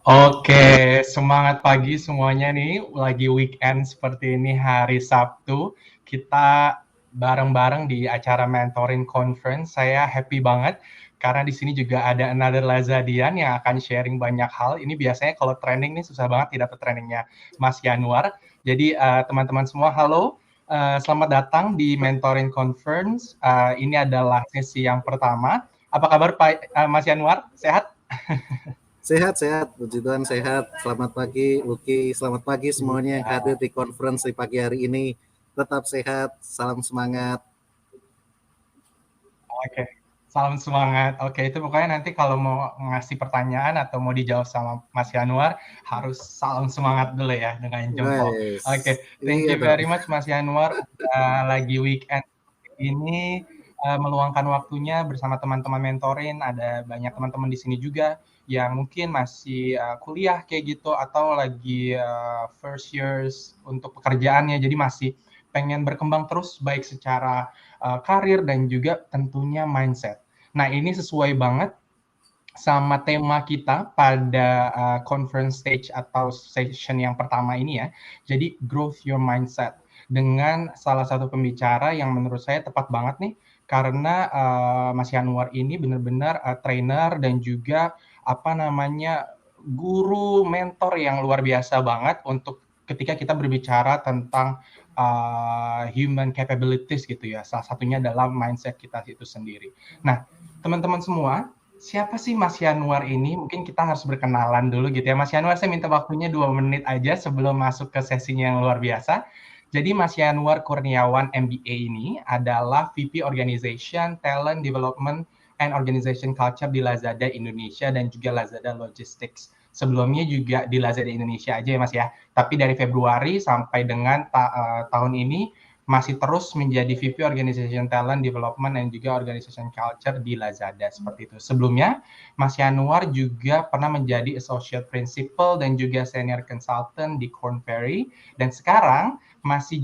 Oke, semangat pagi semuanya nih. Lagi weekend seperti ini, hari Sabtu. Kita bareng-bareng di acara Mentoring Conference. Saya happy banget karena di sini juga ada another Lazadian yang akan sharing banyak hal. Ini biasanya kalau training nih susah banget tidak dapat trainingnya Mas Yanuar. Jadi teman-teman semua, halo. Selamat datang di Mentoring Conference. Ini adalah sesi yang pertama. Apa kabar Pak Mas Yanuar? Sehat? Sehat, puji Tuhan sehat. Selamat pagi, Lucky. Selamat pagi semuanya yang hadir di conference di pagi hari ini. Tetap sehat, salam semangat. Oke, salam semangat. Oke, itu pokoknya nanti kalau mau ngasih pertanyaan atau mau dijawab sama Mas Yanuar, harus salam semangat dulu ya dengan jempol. Guys, Oke, thank iya you dong. very much Mas Yanuar udah lagi weekend ini meluangkan waktunya bersama teman-teman mentorin. Ada banyak teman-teman di sini juga yang mungkin masih kuliah kayak gitu atau lagi first years untuk pekerjaannya, jadi masih pengen berkembang terus baik secara karir dan juga tentunya mindset. Nah, ini sesuai banget sama tema kita pada conference stage atau session yang pertama ini ya. Jadi growth your mindset dengan salah satu pembicara yang menurut saya tepat banget nih karena Mas Yanuar ini benar-benar trainer dan juga apa namanya guru mentor yang luar biasa banget untuk ketika kita berbicara tentang human capabilities gitu ya. Salah satunya adalah mindset kita itu sendiri. Nah, teman-teman semua, siapa sih Mas Yanuar ini? Mungkin kita harus berkenalan dulu gitu ya. Mas Yanuar, saya minta waktunya 2 menit aja sebelum masuk ke sesinya yang luar biasa. Jadi Mas Yanuar Kurniawan MBA ini adalah VP Organization, Talent Development, and Organization Culture di Lazada Indonesia dan juga Lazada Logistics. Sebelumnya juga di Lazada Indonesia aja ya Mas ya. Tapi dari Februari sampai dengan tahun ini masih terus menjadi VP Organization Talent Development dan juga Organization Culture di Lazada seperti itu. Sebelumnya, Mas Yanuar juga pernah menjadi Associate Principal dan juga Senior Consultant di Korn Ferry dan sekarang masih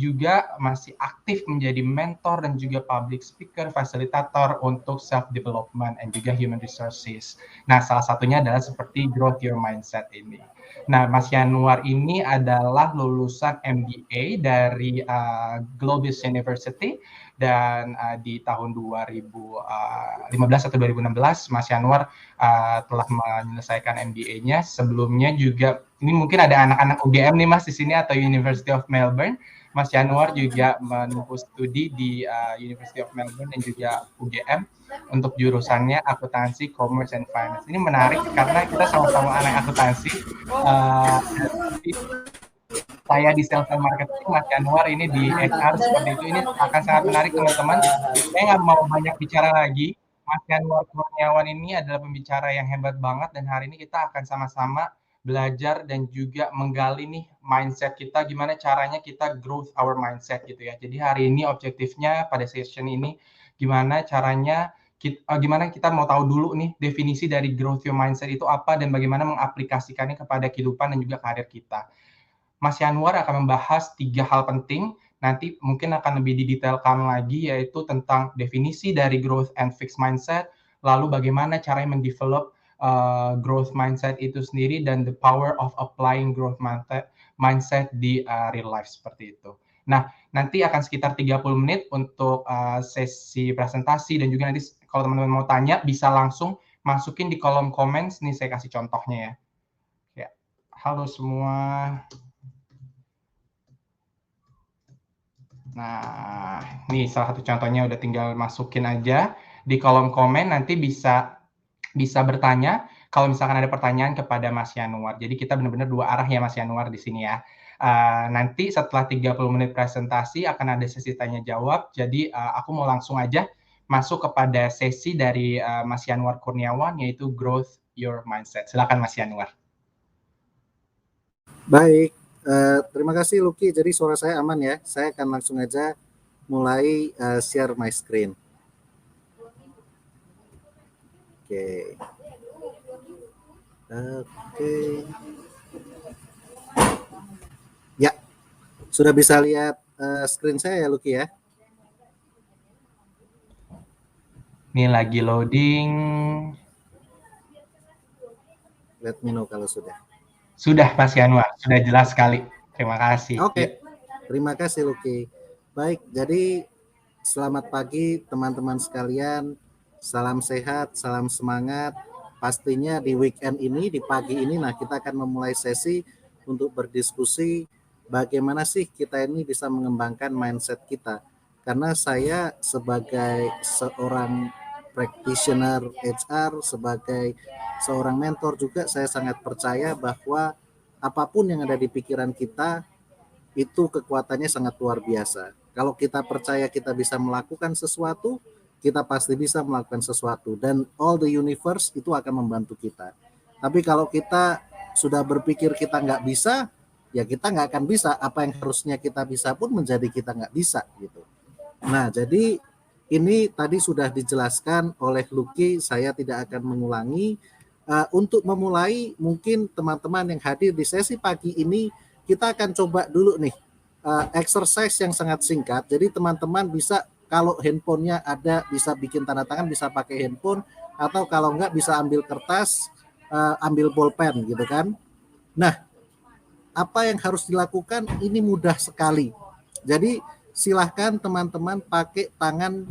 aktif menjadi mentor dan juga public speaker, fasilitator untuk self development dan juga human resources. Nah, salah satunya adalah seperti growth your mindset ini. Nah, Mas Yanuar ini adalah lulusan MBA dari Globus University dan di tahun 2015 atau 2016 Mas Yanuar telah menyelesaikan MBA-nya. Sebelumnya juga ini mungkin ada anak-anak UGM nih Mas di sini atau University of Melbourne. Mas Yanuar juga menempuh studi di University of Melbourne dan juga UGM untuk jurusannya akuntansi, commerce, and finance. Ini menarik karena kita sama-sama anak akuntansi. Saya di sales and marketing, Mas Yanuar ini di HR seperti itu. Ini akan sangat menarik teman-teman. Saya nggak mau banyak bicara lagi. Mas Yanuar Kurniawan ini adalah pembicara yang hebat banget dan hari ini kita akan sama-sama belajar dan juga menggali nih mindset kita, gimana caranya kita growth our mindset gitu ya. Jadi hari ini objektifnya pada session ini gimana caranya gimana kita mau tahu dulu nih definisi dari growth your mindset itu apa dan bagaimana mengaplikasikannya kepada kehidupan dan juga karir kita. Mas Yanuar akan membahas 3 hal penting, nanti mungkin akan lebih didetailkan lagi, yaitu tentang definisi dari growth and fixed mindset, lalu bagaimana caranya mendevelop growth mindset itu sendiri, dan the power of applying growth mindset di real life seperti itu. Nah, nanti akan sekitar 30 menit untuk sesi presentasi, dan juga nanti kalau teman-teman mau tanya, bisa langsung masukin di kolom komen, nih saya kasih contohnya ya. Ya, halo semua. Nah, ini salah satu contohnya udah tinggal masukin aja di kolom komen, nanti bisa bertanya kalau misalkan ada pertanyaan kepada Mas Yanuar. Jadi kita benar-benar dua arah ya Mas Yanuar di sini ya. Nanti setelah 30 menit presentasi akan ada sesi tanya jawab. Jadi aku mau langsung aja masuk kepada sesi dari Mas Yanuar Kurniawan, yaitu Growth Your Mindset. Silakan Mas Yanuar. Baik, terima kasih Lucky. Jadi suara saya aman ya. Saya akan langsung aja mulai share my screen. Oke. Ya, sudah bisa lihat screen saya ya Lucky ya. Ini lagi loading. Let me know kalau sudah. Sudah Mas Yanuar, sudah jelas sekali. Terima kasih. Ya. Oke, terima kasih Luki. Baik, jadi selamat pagi teman-teman sekalian. Salam sehat, salam semangat. Pastinya di weekend ini, di pagi ini, nah kita akan memulai sesi untuk berdiskusi bagaimana sih kita ini bisa mengembangkan mindset kita. Karena saya sebagai seorang practitioner HR, sebagai seorang mentor juga, saya sangat percaya bahwa apapun yang ada di pikiran kita itu kekuatannya sangat luar biasa. Kalau kita percaya kita bisa melakukan sesuatu, kita pasti bisa melakukan sesuatu, dan all the universe itu akan membantu kita. Tapi kalau kita sudah berpikir kita nggak bisa, ya kita nggak akan bisa. Apa yang harusnya kita bisa pun menjadi kita nggak bisa gitu. Nah, jadi ini tadi sudah dijelaskan oleh Lucky, saya tidak akan mengulangi. Untuk memulai, mungkin teman-teman yang hadir di sesi pagi ini, kita akan coba dulu nih exercise yang sangat singkat. Jadi teman-teman bisa, kalau handphonenya ada, bisa bikin tanda tangan, bisa pakai handphone, atau kalau enggak bisa ambil kertas, ambil bolpen gitu kan. Nah, apa yang harus dilakukan ini mudah sekali. Jadi silahkan teman-teman pakai tangan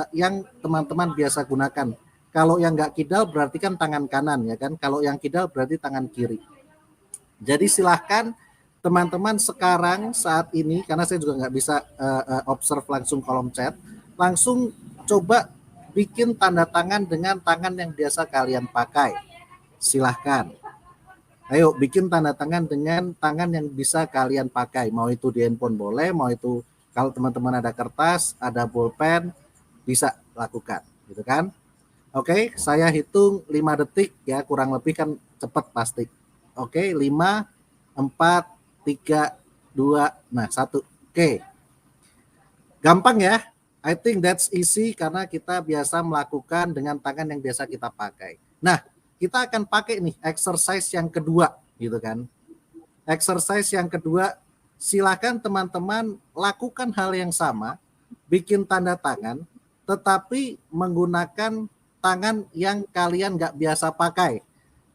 yang teman-teman biasa gunakan. Kalau yang nggak kidal berarti kan tangan kanan ya kan. Kalau yang kidal berarti tangan kiri. Jadi silahkan teman-teman sekarang saat ini, karena saya juga nggak bisa observe langsung kolom chat, langsung coba bikin tanda tangan dengan tangan yang biasa kalian pakai. Silahkan. Ayo bikin tanda tangan dengan tangan yang bisa kalian pakai. Mau itu di handphone boleh, mau itu kalau teman-teman ada kertas, ada bolpen, bisa lakukan, gitu kan? Oke, saya hitung 5 detik ya, kurang lebih kan cepat pasti. Oke, 5, 4, 3, 2, nah 1. Oke. Gampang ya. I think that's easy karena kita biasa melakukan dengan tangan yang biasa kita pakai. Nah, kita akan pakai nih exercise yang kedua gitu kan. Exercise yang kedua, silakan teman-teman lakukan hal yang sama, bikin tanda tangan, tetapi menggunakan tangan yang kalian nggak biasa pakai.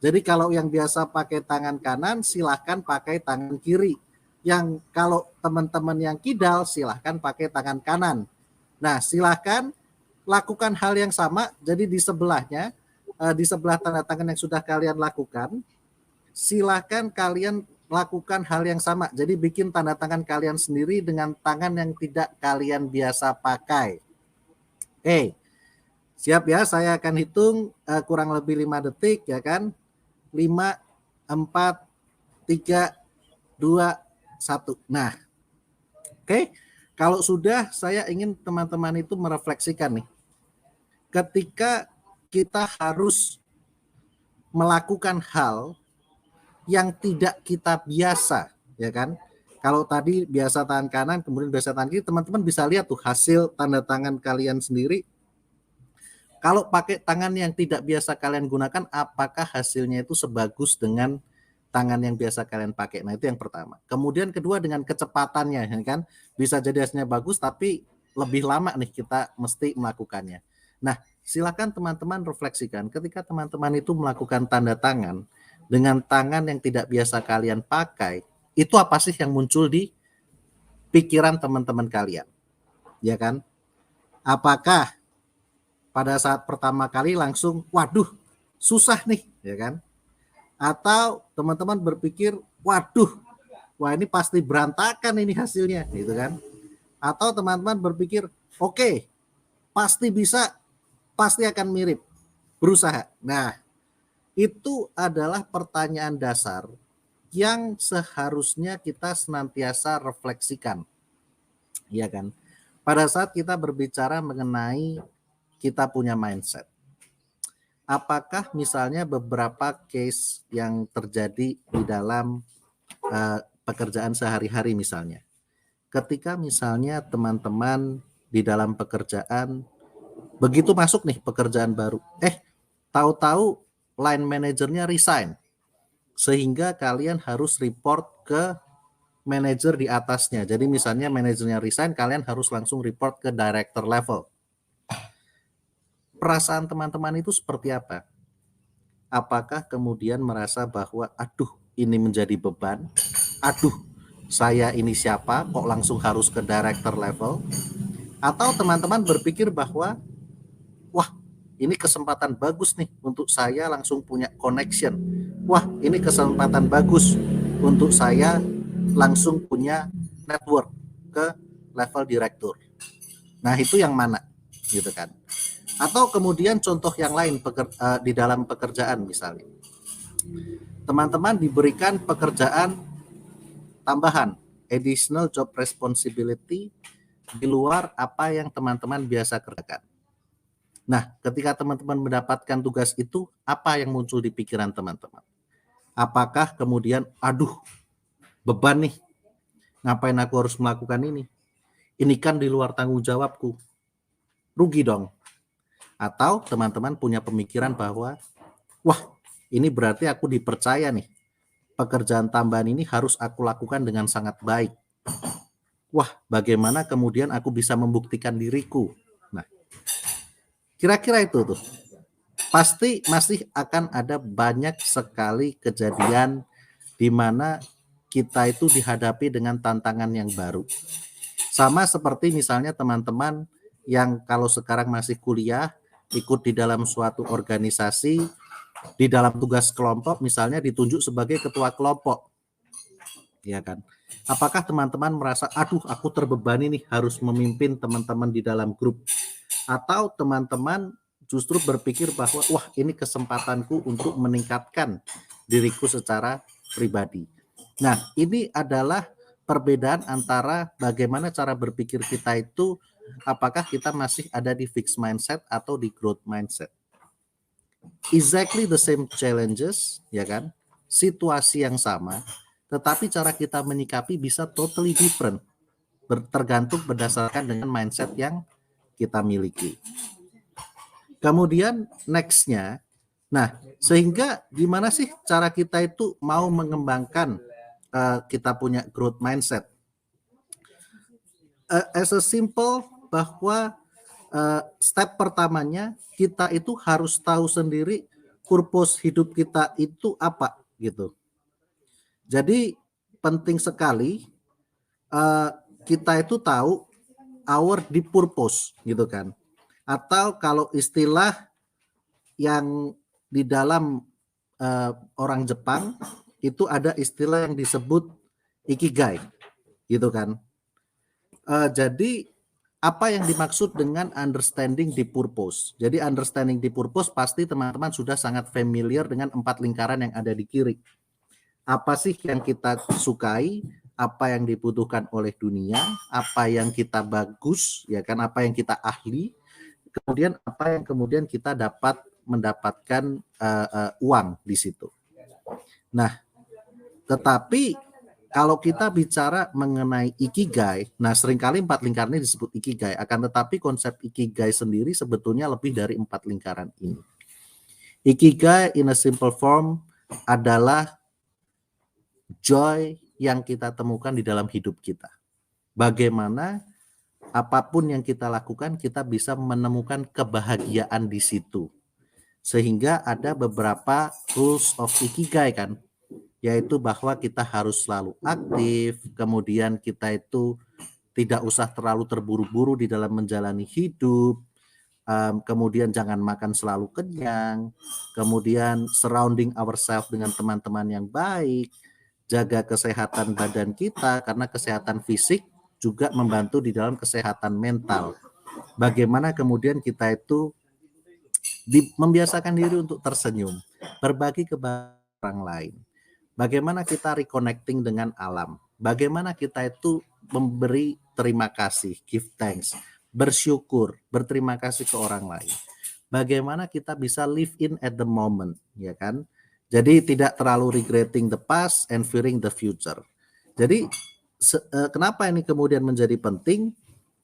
Jadi kalau yang biasa pakai tangan kanan, silahkan pakai tangan kiri. Yang kalau teman-teman yang kidal, silahkan pakai tangan kanan. Nah, silahkan lakukan hal yang sama. Jadi di sebelahnya, di sebelah tanda tangan yang sudah kalian lakukan, silahkan kalian lakukan hal yang sama. Jadi bikin tanda tangan kalian sendiri dengan tangan yang tidak kalian biasa pakai. Oke. Siap ya, saya akan hitung kurang lebih 5 detik ya kan. 5, 4, 3, 2, 1. Nah, oke. Kalau sudah, saya ingin teman-teman itu merefleksikan nih. Ketika kita harus melakukan hal yang tidak kita biasa, ya kan? Kalau tadi biasa tangan kanan, kemudian biasa tangan kiri, teman-teman bisa lihat tuh hasil tanda tangan kalian sendiri. Kalau pakai tangan yang tidak biasa kalian gunakan, apakah hasilnya itu sebagus dengan tangan yang biasa kalian pakai? Nah, itu yang pertama. Kemudian kedua, dengan kecepatannya, ya kan? Bisa jadi hasilnya bagus, tapi lebih lama nih kita mesti melakukannya. Nah, silakan teman-teman refleksikan ketika teman-teman itu melakukan tanda tangan dengan tangan yang tidak biasa kalian pakai, itu apa sih yang muncul di pikiran teman-teman kalian? Ya kan? Apakah pada saat pertama kali langsung, waduh, susah nih, ya kan? Atau teman-teman berpikir, waduh, wah ini pasti berantakan ini hasilnya, gitu kan? Atau teman-teman berpikir, oke, pasti bisa, pasti akan mirip, berusaha. Nah, itu adalah pertanyaan dasar yang seharusnya kita senantiasa refleksikan, ya kan? Pada saat kita berbicara mengenai kita punya mindset. Apakah misalnya beberapa case yang terjadi di dalam pekerjaan sehari-hari misalnya, ketika misalnya teman-teman di dalam pekerjaan, begitu masuk nih pekerjaan baru, tahu-tahu line manajernya resign, sehingga kalian harus report ke manajer di atasnya. Jadi misalnya manajernya resign, kalian harus langsung report ke director level. Perasaan teman-teman itu seperti apa? Apakah kemudian merasa bahwa aduh, ini menjadi beban? Aduh, saya ini siapa kok langsung harus ke director level? Atau teman-teman berpikir bahwa wah, ini kesempatan bagus nih untuk saya langsung punya connection. Wah, ini kesempatan bagus untuk saya langsung punya network ke level direktur. Nah, itu yang mana? Gitu kan. Atau kemudian contoh yang lain di dalam pekerjaan misalnya. Teman-teman diberikan pekerjaan tambahan, additional job responsibility di luar apa yang teman-teman biasa kerjakan. Nah, ketika teman-teman mendapatkan tugas itu, apa yang muncul di pikiran teman-teman? Apakah kemudian, aduh, beban nih, ngapain aku harus melakukan ini? Ini kan di luar tanggung jawabku, rugi dong. Atau teman-teman punya pemikiran bahwa, wah, ini berarti aku dipercaya nih, pekerjaan tambahan ini harus aku lakukan dengan sangat baik. Wah, bagaimana kemudian aku bisa membuktikan diriku? Nah, kira-kira itu tuh. Pasti masih akan ada banyak sekali kejadian di mana kita itu dihadapi dengan tantangan yang baru. Sama seperti misalnya teman-teman yang kalau sekarang masih kuliah, ikut di dalam suatu organisasi, di dalam tugas kelompok misalnya ditunjuk sebagai ketua kelompok. Ya kan? Apakah teman-teman merasa, aduh aku terbebani nih harus memimpin teman-teman di dalam grup? Atau teman-teman justru berpikir bahwa wah ini kesempatanku untuk meningkatkan diriku secara pribadi. Nah, ini adalah perbedaan antara bagaimana cara berpikir kita itu, apakah kita masih ada di fixed mindset atau di growth mindset. Exactly the same challenges, ya kan? Situasi yang sama, tetapi cara kita menyikapi bisa totally different, tergantung berdasarkan dengan mindset yang kita miliki. Kemudian next-nya, nah sehingga gimana sih cara kita itu mau mengembangkan kita punya growth mindset? As a simple bahwa step pertamanya kita itu harus tahu sendiri purpose hidup kita itu apa gitu. Jadi penting sekali kita itu tahu our deep purpose gitu kan. Atau kalau istilah yang di dalam orang Jepang itu ada istilah yang disebut ikigai gitu kan. Jadi apa yang dimaksud dengan understanding the purpose? Jadi understanding the purpose pasti teman-teman sudah sangat familiar dengan 4 lingkaran yang ada di kiri. Apa sih yang kita sukai? Apa yang dibutuhkan oleh dunia? Apa yang kita bagus? Ya kan? Apa yang kita ahli? Kemudian apa yang kemudian kita dapat mendapatkan uang di situ. Nah, tetapi kalau kita bicara mengenai ikigai, nah seringkali 4 lingkaran ini disebut ikigai, akan tetapi konsep ikigai sendiri sebetulnya lebih dari 4 lingkaran ini. Ikigai in a simple form adalah joy yang kita temukan di dalam hidup kita. Bagaimana apapun yang kita lakukan, kita bisa menemukan kebahagiaan di situ. Sehingga ada beberapa rules of ikigai kan, yaitu bahwa kita harus selalu aktif, kemudian kita itu tidak usah terlalu terburu-buru di dalam menjalani hidup, kemudian jangan makan selalu kenyang, kemudian surrounding ourselves dengan teman-teman yang baik, jaga kesehatan badan kita, karena kesehatan fisik juga membantu di dalam kesehatan mental. Bagaimana kemudian kita itu membiasakan diri untuk tersenyum, berbagi kepada orang lain. Bagaimana kita reconnecting dengan alam. Bagaimana kita itu memberi terima kasih, give thanks, bersyukur, berterima kasih ke orang lain. Bagaimana kita bisa live in at the moment, ya kan? Jadi tidak terlalu regretting the past and fearing the future. Jadi kenapa ini kemudian menjadi penting?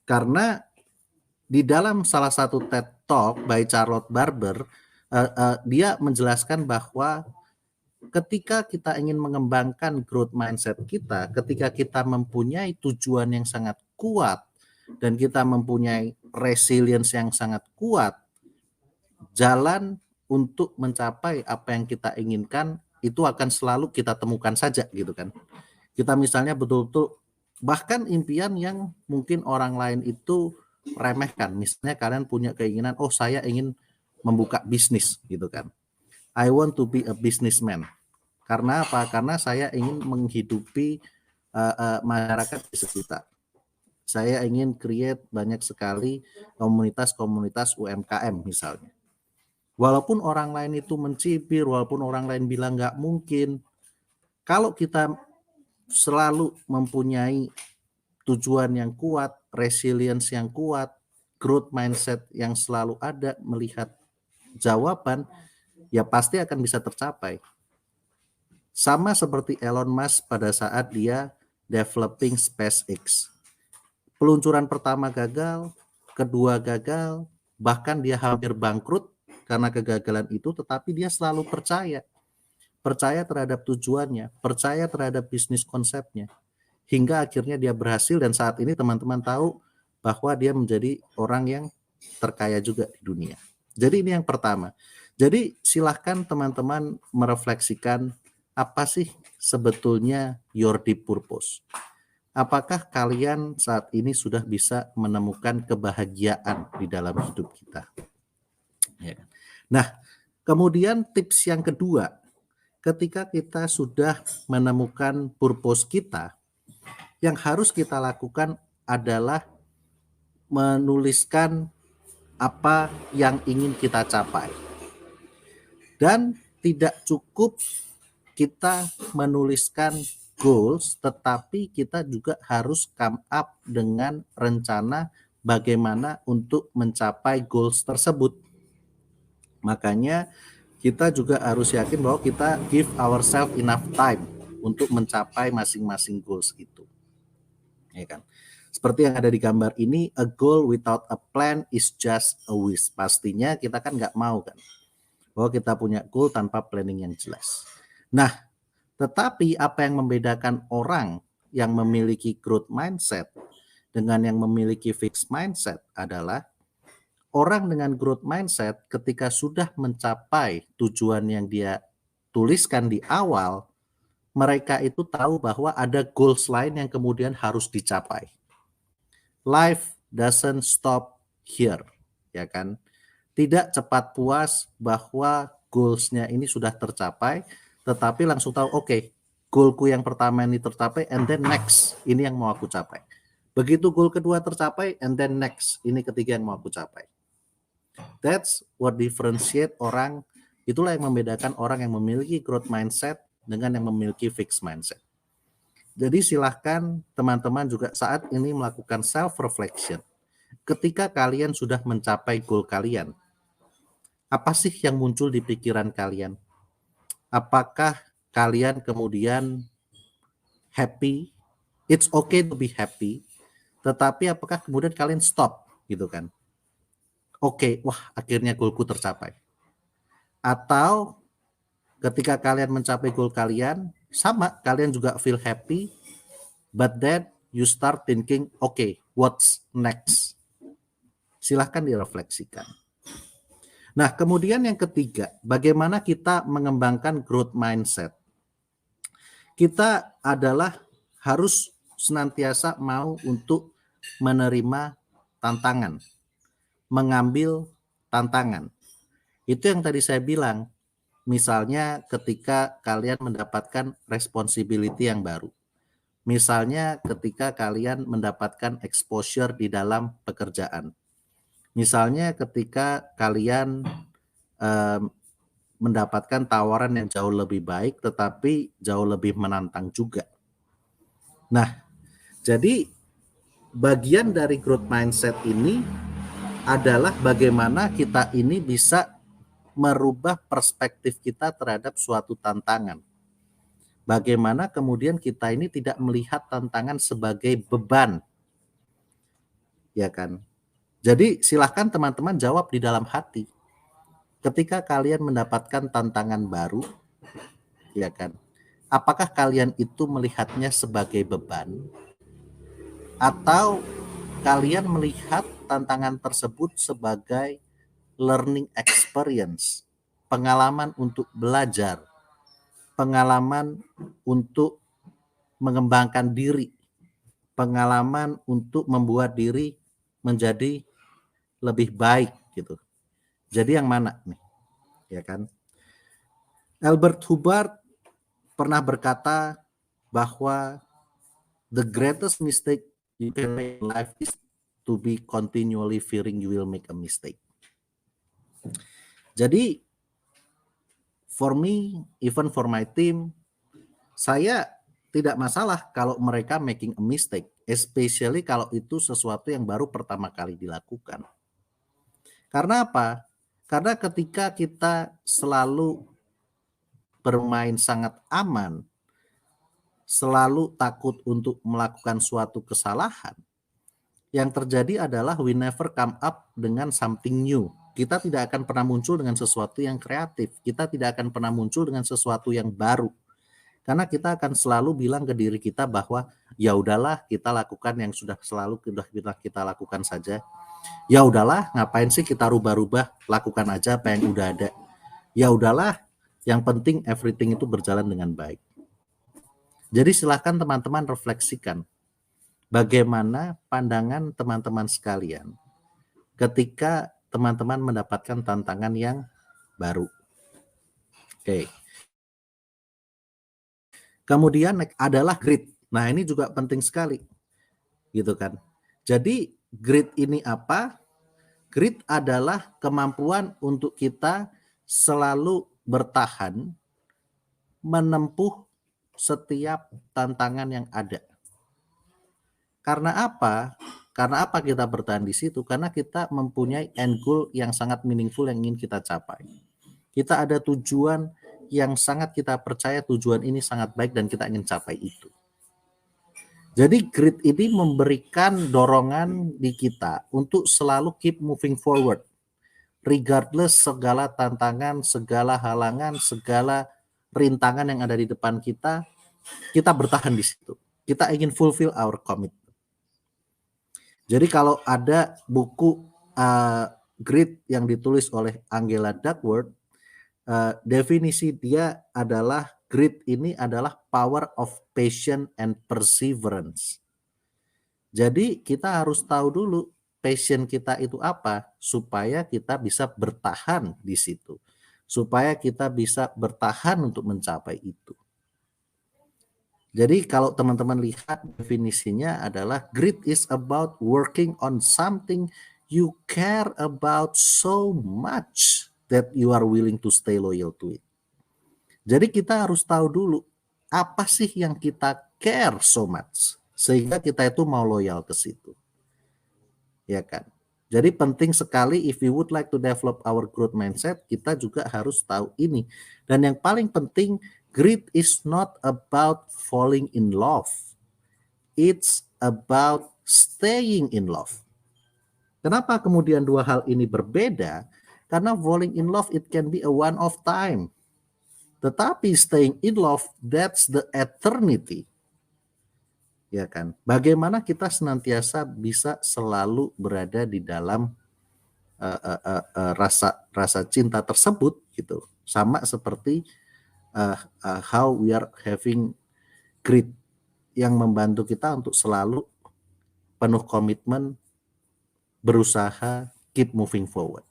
Karena di dalam salah satu TED Talk by Charlotte Barber, dia menjelaskan bahwa ketika kita ingin mengembangkan growth mindset kita, ketika kita mempunyai tujuan yang sangat kuat dan kita mempunyai resilience yang sangat kuat, jalan untuk mencapai apa yang kita inginkan itu akan selalu kita temukan saja gitu kan. Kita misalnya betul-betul bahkan impian yang mungkin orang lain itu remehkan. Misalnya kalian punya keinginan, oh saya ingin membuka bisnis gitu kan. I want to be a businessman. Karena apa? Karena saya ingin menghidupi masyarakat di sekitar. Saya ingin create banyak sekali komunitas-komunitas UMKM misalnya. Walaupun orang lain itu mencibir, walaupun orang lain bilang nggak mungkin, kalau kita selalu mempunyai tujuan yang kuat, resilience yang kuat, growth mindset yang selalu ada, melihat jawaban, ya pasti akan bisa tercapai. Sama seperti Elon Musk pada saat dia developing SpaceX. Peluncuran pertama gagal, kedua gagal, bahkan dia hampir bangkrut karena kegagalan itu, tetapi dia selalu percaya terhadap tujuannya, percaya terhadap bisnis konsepnya, hingga akhirnya dia berhasil dan saat ini teman-teman tahu bahwa dia menjadi orang yang terkaya juga di dunia. Jadi ini yang pertama. Jadi silahkan teman-teman merefleksikan apa sih sebetulnya your deep purpose. Apakah kalian saat ini sudah bisa menemukan kebahagiaan di dalam hidup kita? Nah, kemudian tips yang kedua, ketika kita sudah menemukan purpose kita, yang harus kita lakukan adalah menuliskan apa yang ingin kita capai. Dan tidak cukup kita menuliskan goals, tetapi kita juga harus come up dengan rencana bagaimana untuk mencapai goals tersebut. Makanya kita juga harus yakin bahwa kita give ourselves enough time untuk mencapai masing-masing goals itu. Ya kan? Seperti yang ada di gambar ini, a goal without a plan is just a wish. Pastinya kita kan nggak mau kan, bahwa kita punya goal tanpa planning yang jelas. Nah, tetapi apa yang membedakan orang yang memiliki growth mindset dengan yang memiliki fixed mindset adalah orang dengan growth mindset ketika sudah mencapai tujuan yang dia tuliskan di awal, mereka itu tahu bahwa ada goals lain yang kemudian harus dicapai. Life doesn't stop here, ya kan? Tidak cepat puas bahwa goals-nya ini sudah tercapai, tetapi langsung tahu, oke, goalku yang pertama ini tercapai, and then next, ini yang mau aku capai. Begitu goal kedua tercapai, and then next, ini ketiga yang mau aku capai. That's what differentiate orang, itulah yang membedakan orang yang memiliki growth mindset dengan yang memiliki fixed mindset. Jadi silahkan teman-teman juga saat ini melakukan self-reflection. Ketika kalian sudah mencapai goal kalian, apa sih yang muncul di pikiran kalian? Apakah kalian kemudian happy? It's okay to be happy. Tetapi apakah kemudian kalian stop gitu kan? Oke, wah akhirnya goalku tercapai. Atau ketika kalian mencapai goal kalian, sama, kalian juga feel happy, but then you start thinking, okay, what's next? Silahkan direfleksikan. Nah, kemudian yang ketiga, bagaimana kita mengembangkan growth mindset? Kita adalah harus senantiasa mau untuk menerima tantangan, mengambil tantangan. Itu yang tadi saya bilang, misalnya ketika kalian mendapatkan responsibility yang baru. Misalnya ketika kalian mendapatkan exposure di dalam pekerjaan. Misalnya ketika kalian mendapatkan tawaran yang jauh lebih baik tetapi jauh lebih menantang juga. Nah, jadi bagian dari growth mindset ini adalah bagaimana kita ini bisa merubah perspektif kita terhadap suatu tantangan. Bagaimana kemudian kita ini tidak melihat tantangan sebagai beban. Ya kan? Jadi silahkan teman-teman jawab di dalam hati. Ketika kalian mendapatkan tantangan baru, ya kan? Apakah kalian itu melihatnya sebagai beban? Atau kalian melihat tantangan tersebut sebagai learning experience, pengalaman untuk belajar, pengalaman untuk mengembangkan diri, pengalaman untuk membuat diri menjadi lebih baik gitu. Jadi yang mana nih? Ya kan? Albert Hubbard pernah berkata bahwa the greatest mistake you can make in life is to be continually fearing you will make a mistake. Jadi for me, even for my team, saya tidak masalah kalau mereka making a mistake, especially kalau itu sesuatu yang baru pertama kali dilakukan. Karena apa? Karena ketika kita selalu bermain sangat aman, selalu takut untuk melakukan suatu kesalahan, yang terjadi adalah we never come up dengan something new. Kita tidak akan pernah muncul dengan sesuatu yang kreatif. Kita tidak akan pernah muncul dengan sesuatu yang baru. Karena kita akan selalu bilang ke diri kita bahwa ya udahlah, kita lakukan yang sudah selalu kita lakukan saja. Ya udahlah, ngapain sih kita rubah-rubah, lakukan aja apa yang udah ada. Ya udahlah, yang penting everything itu berjalan dengan baik. Jadi silakan teman-teman refleksikan bagaimana pandangan teman-teman sekalian ketika teman-teman mendapatkan tantangan yang baru. Oke. Kemudian adalah grit. Nah, ini juga penting sekali. Gitu kan. Jadi grit ini apa? Grit adalah kemampuan untuk kita selalu bertahan menempuh setiap tantangan yang ada. Karena apa? Karena apa kita bertahan di situ? Karena kita mempunyai end goal yang sangat meaningful yang ingin kita capai. Kita ada tujuan yang sangat kita percaya tujuan ini sangat baik dan kita ingin capai itu. Jadi grit ini memberikan dorongan di kita untuk selalu keep moving forward. Regardless segala tantangan, segala halangan, segala rintangan yang ada di depan kita bertahan di situ. Kita ingin fulfill our commitment. Jadi kalau ada buku grit yang ditulis oleh Angela Duckworth, definisi dia adalah grit ini adalah power of patience and perseverance. Jadi kita harus tahu dulu passion kita itu apa supaya kita bisa bertahan di situ. Supaya kita bisa bertahan untuk mencapai itu. Jadi kalau teman-teman lihat definisinya adalah grit is about working on something you care about so much that you are willing to stay loyal to it. Jadi kita harus tahu dulu apa sih yang kita care so much sehingga kita itu mau loyal ke situ. Ya kan? Jadi penting sekali if we would like to develop our growth mindset, kita juga harus tahu ini. Dan yang paling penting, grit is not about falling in love. It's about staying in love. Kenapa kemudian dua hal ini berbeda? Karena falling in love it can be a one-off time. Tetapi staying in love, that's the eternity. Ya kan? Bagaimana kita senantiasa bisa selalu berada di dalam rasa cinta tersebut gitu. Sama seperti how we are having grit yang membantu kita untuk selalu penuh komitmen, berusaha, keep moving forward.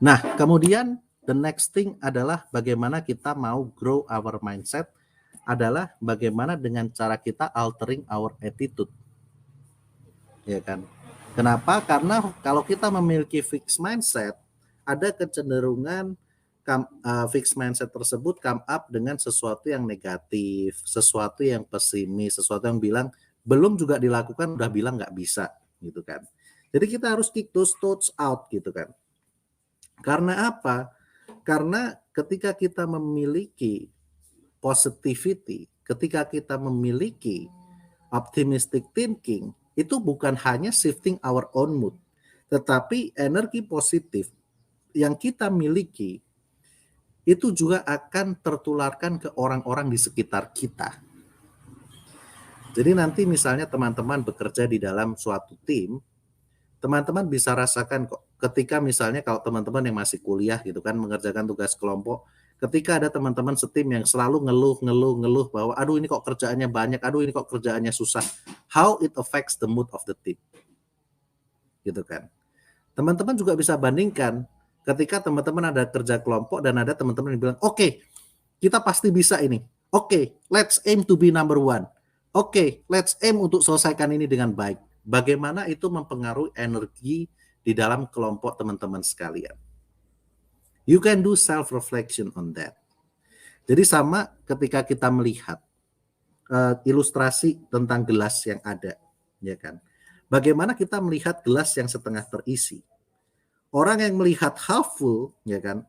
Nah, kemudian the next thing adalah bagaimana kita mau grow our mindset adalah bagaimana dengan cara kita altering our attitude. Ya kan? Kenapa? Karena kalau kita memiliki fixed mindset, ada kecenderungan fixed mindset tersebut come up dengan sesuatu yang negatif, sesuatu yang pesimis, sesuatu yang bilang belum juga dilakukan udah bilang nggak bisa gitu kan. Jadi kita harus kick those thoughts out gitu kan. Karena apa? Karena ketika kita memiliki positivity, ketika kita memiliki optimistic thinking, itu bukan hanya shifting our own mood, tetapi energi positif yang kita miliki itu juga akan tertularkan ke orang-orang di sekitar kita. Jadi nanti misalnya teman-teman bekerja di dalam suatu tim, teman-teman bisa rasakan kok ketika misalnya kalau teman-teman yang masih kuliah gitu kan mengerjakan tugas kelompok, Ketika ada teman-teman setim yang selalu ngeluh bahwa aduh ini kok kerjaannya banyak, aduh ini kok kerjaannya susah, how it affects the mood of the team, gitu kan. Teman-teman juga bisa bandingkan ketika teman-teman ada kerja kelompok dan ada teman-teman yang bilang, oke, kita pasti bisa ini. Oke, let's aim to be number one. Oke, let's aim untuk selesaikan ini dengan baik. Bagaimana itu mempengaruhi energi di dalam kelompok teman-teman sekalian. You can do self-reflection on that. Jadi sama ketika kita melihat ilustrasi tentang gelas yang ada, ya kan? Bagaimana kita melihat gelas yang setengah terisi? Orang yang melihat half full, ya kan?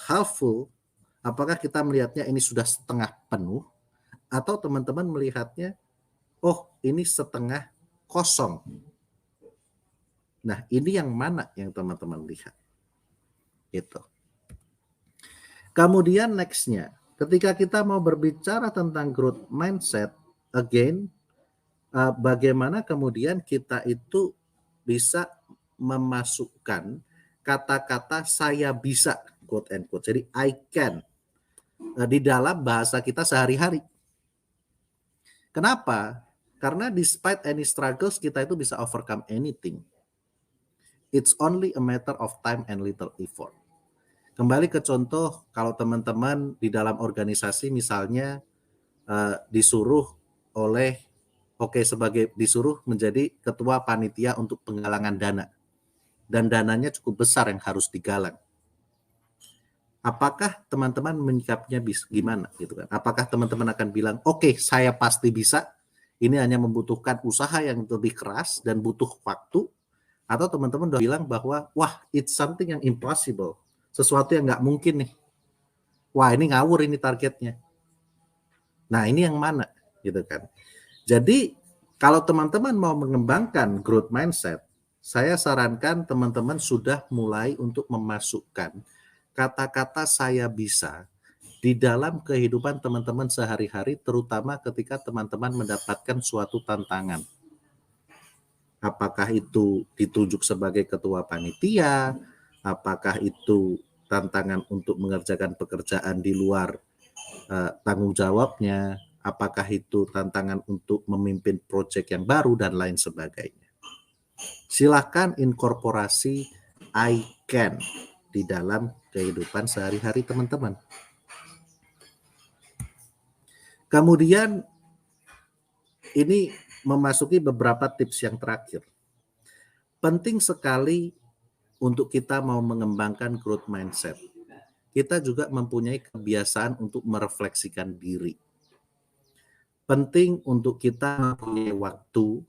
Half full, apakah kita melihatnya ini sudah setengah penuh, atau teman-teman melihatnya, oh ini setengah kosong. Nah ini yang mana yang teman-teman lihat? Gitu. Kemudian nextnya, ketika kita mau berbicara tentang growth mindset, again, bagaimana kemudian kita itu bisa memasukkan kata-kata saya bisa, quote and quote, jadi I can, di dalam bahasa kita sehari-hari. Kenapa? Karena despite any struggles, kita itu bisa overcome anything. It's only a matter of time and little effort. Kembali ke contoh, kalau teman-teman di dalam organisasi misalnya disuruh disuruh menjadi ketua panitia untuk penggalangan dana, dan dananya cukup besar yang harus digalang. Apakah teman-teman menyikapinya gimana gitu kan? Apakah teman-teman akan bilang, oke, saya pasti bisa, ini hanya membutuhkan usaha yang lebih keras dan butuh waktu, atau teman-teman udah bilang bahwa wah, it's something yang impossible, sesuatu yang nggak mungkin nih. Wah, ini ngawur ini targetnya. Nah, ini yang mana gitu kan? Jadi, kalau teman-teman mau mengembangkan growth mindset, saya sarankan teman-teman sudah mulai untuk memasukkan kata-kata saya bisa di dalam kehidupan teman-teman sehari-hari, terutama ketika teman-teman mendapatkan suatu tantangan. Apakah itu ditunjuk sebagai ketua panitia, apakah itu tantangan untuk mengerjakan pekerjaan di luar tanggung jawabnya, apakah itu tantangan untuk memimpin proyek yang baru, dan lain sebagainya. Silakan inkorporasi I can di dalam kehidupan sehari-hari teman-teman. Kemudian ini memasuki beberapa tips yang terakhir. Penting sekali untuk kita mau mengembangkan growth mindset, kita juga mempunyai kebiasaan untuk merefleksikan diri. Penting untuk kita mempunyai waktu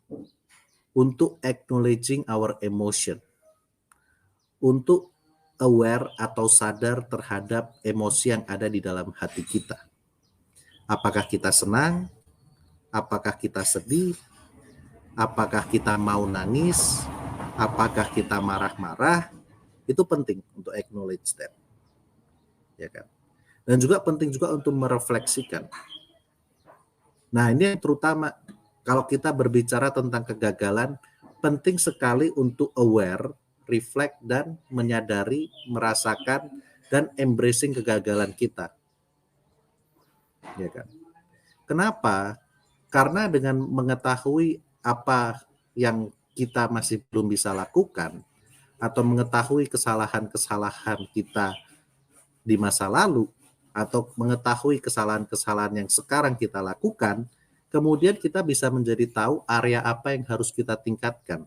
untuk acknowledging our emotion, untuk aware atau sadar terhadap emosi yang ada di dalam hati kita. Apakah kita senang? Apakah kita sedih? Apakah kita mau nangis? Apakah kita marah-marah? Itu penting untuk acknowledge that. Ya kan? Dan juga penting juga untuk merefleksikan. Nah, ini yang terutama kalau kita berbicara tentang kegagalan, penting sekali untuk aware, reflect, dan menyadari, merasakan, dan embracing kegagalan kita. Ya kan? Kenapa? Karena dengan mengetahui apa yang kita masih belum bisa lakukan, atau mengetahui kesalahan-kesalahan kita di masa lalu, atau mengetahui kesalahan-kesalahan yang sekarang kita lakukan, kemudian kita bisa menjadi tahu area apa yang harus kita tingkatkan.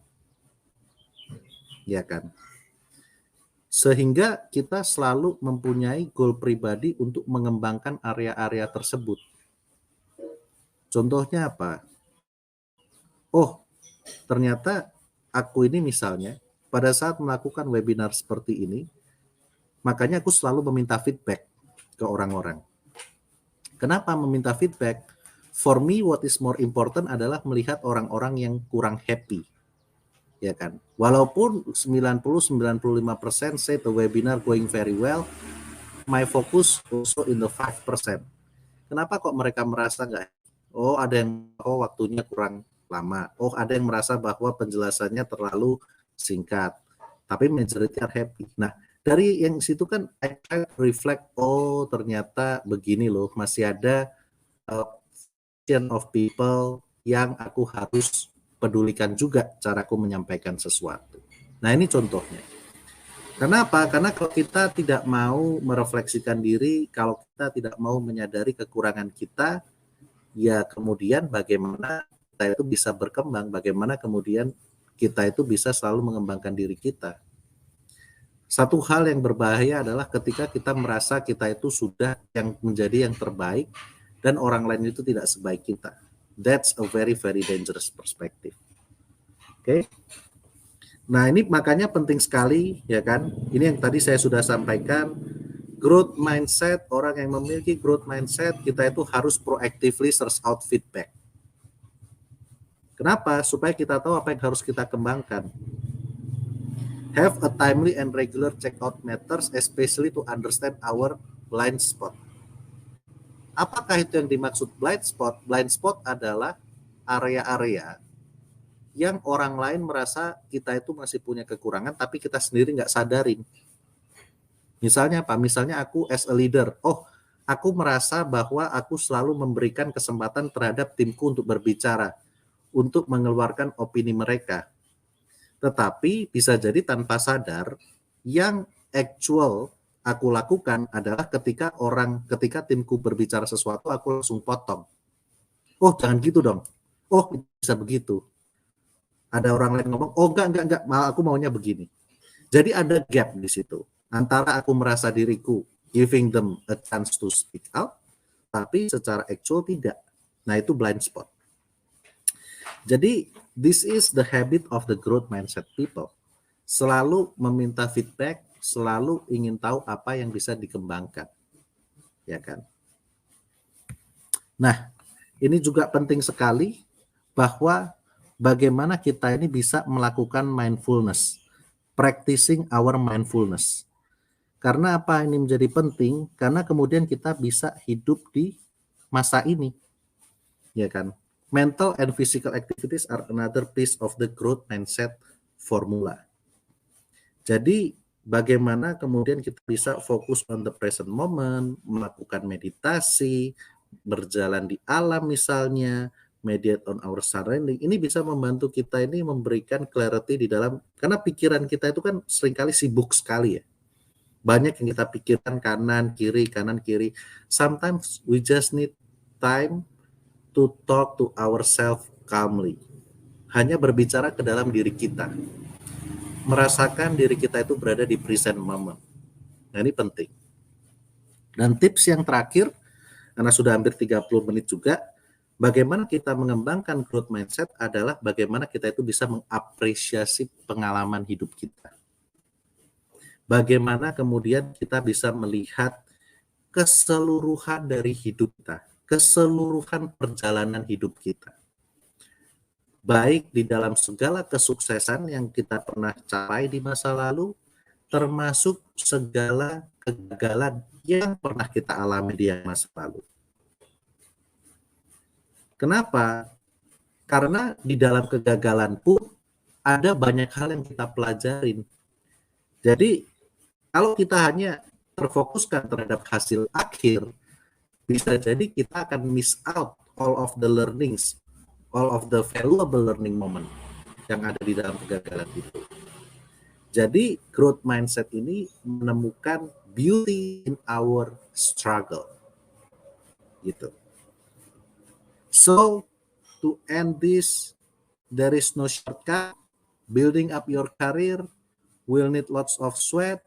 Ya kan? Sehingga kita selalu mempunyai goal pribadi untuk mengembangkan area-area tersebut. Contohnya apa? Oh, ternyata aku ini misalnya pada saat melakukan webinar seperti ini, makanya aku selalu meminta feedback ke orang-orang. Kenapa meminta feedback? For me, what is more important adalah melihat orang-orang yang kurang happy. Ya kan? Walaupun 90-95% say the webinar going very well, my focus also in the 5%. Kenapa kok mereka merasa nggak? Oh, ada yang waktunya kurang lama. Oh, ada yang merasa bahwa penjelasannya terlalu singkat. Tapi majority are happy. Nah, dari yang situ kan I try to reflect, oh ternyata begini loh, masih ada of people yang aku harus pedulikan juga caraku menyampaikan sesuatu. Nah ini contohnya. Kenapa? Karena kalau kita tidak mau merefleksikan diri, kalau kita tidak mau menyadari kekurangan kita, ya kemudian bagaimana kita itu bisa berkembang, bagaimana kemudian kita itu bisa selalu mengembangkan diri kita. Satu hal yang berbahaya adalah ketika kita merasa kita itu sudah yang menjadi yang terbaik dan orang lain itu tidak sebaik kita. That's a very very dangerous perspective. Oke. Nah, ini makanya penting sekali ya kan. Ini yang tadi saya sudah sampaikan, growth mindset, orang yang memiliki growth mindset, kita itu harus proactively search out feedback. Kenapa? Supaya kita tahu apa yang harus kita kembangkan. Have a timely and regular check-out matters, especially to understand our blind spot. Apakah itu yang dimaksud blind spot? Blind spot adalah area-area yang orang lain merasa kita itu masih punya kekurangan, tapi kita sendiri nggak sadarin. Misalnya apa? Misalnya aku as a leader, aku merasa bahwa aku selalu memberikan kesempatan terhadap timku untuk berbicara, untuk mengeluarkan opini mereka. Tetapi bisa jadi tanpa sadar, yang actual aku lakukan adalah ketika timku berbicara sesuatu, aku langsung potong. Oh, jangan gitu dong. Oh, bisa begitu. Ada orang lain ngomong, oh enggak, malah aku maunya begini. Jadi ada gap di situ. Antara aku merasa diriku giving them a chance to speak out, tapi secara actual tidak. Nah, itu blind spot. Jadi, this is the habit of the growth mindset people. Selalu meminta feedback, selalu ingin tahu apa yang bisa dikembangkan. Ya kan? Nah, ini juga penting sekali bahwa bagaimana kita ini bisa melakukan mindfulness, practicing our mindfulness. Karena apa ini menjadi penting? Karena kemudian kita bisa hidup di masa ini, ya kan? Mental and physical activities are another piece of the growth mindset formula. Jadi bagaimana kemudian kita bisa fokus on the present moment, melakukan meditasi, berjalan di alam misalnya, meditate on our surrounding, ini bisa membantu kita ini memberikan clarity di dalam, karena pikiran kita itu kan seringkali sibuk sekali ya. Banyak yang kita pikirkan kanan, kiri. Sometimes we just need time to talk to ourselves calmly. Hanya berbicara ke dalam diri kita. Merasakan diri kita itu berada di present moment. Nah, ini penting. Dan tips yang terakhir, karena sudah hampir 30 menit juga, bagaimana kita mengembangkan growth mindset adalah bagaimana kita itu bisa mengapresiasi pengalaman hidup kita. Bagaimana kemudian kita bisa melihat keseluruhan dari hidup kita, keseluruhan perjalanan hidup kita. Baik di dalam segala kesuksesan yang kita pernah capai di masa lalu, termasuk segala kegagalan yang pernah kita alami di masa lalu. Kenapa? Karena di dalam kegagalan pun ada banyak hal yang kita pelajarin. Jadi kalau kita hanya terfokuskan terhadap hasil akhir, bisa jadi kita akan miss out all of the learnings, all of the valuable learning moment yang ada di dalam kegagalan itu. Jadi growth mindset ini menemukan beauty in our struggle. Gitu. So, to end this, there is no shortcut. Building up your career will need lots of sweat,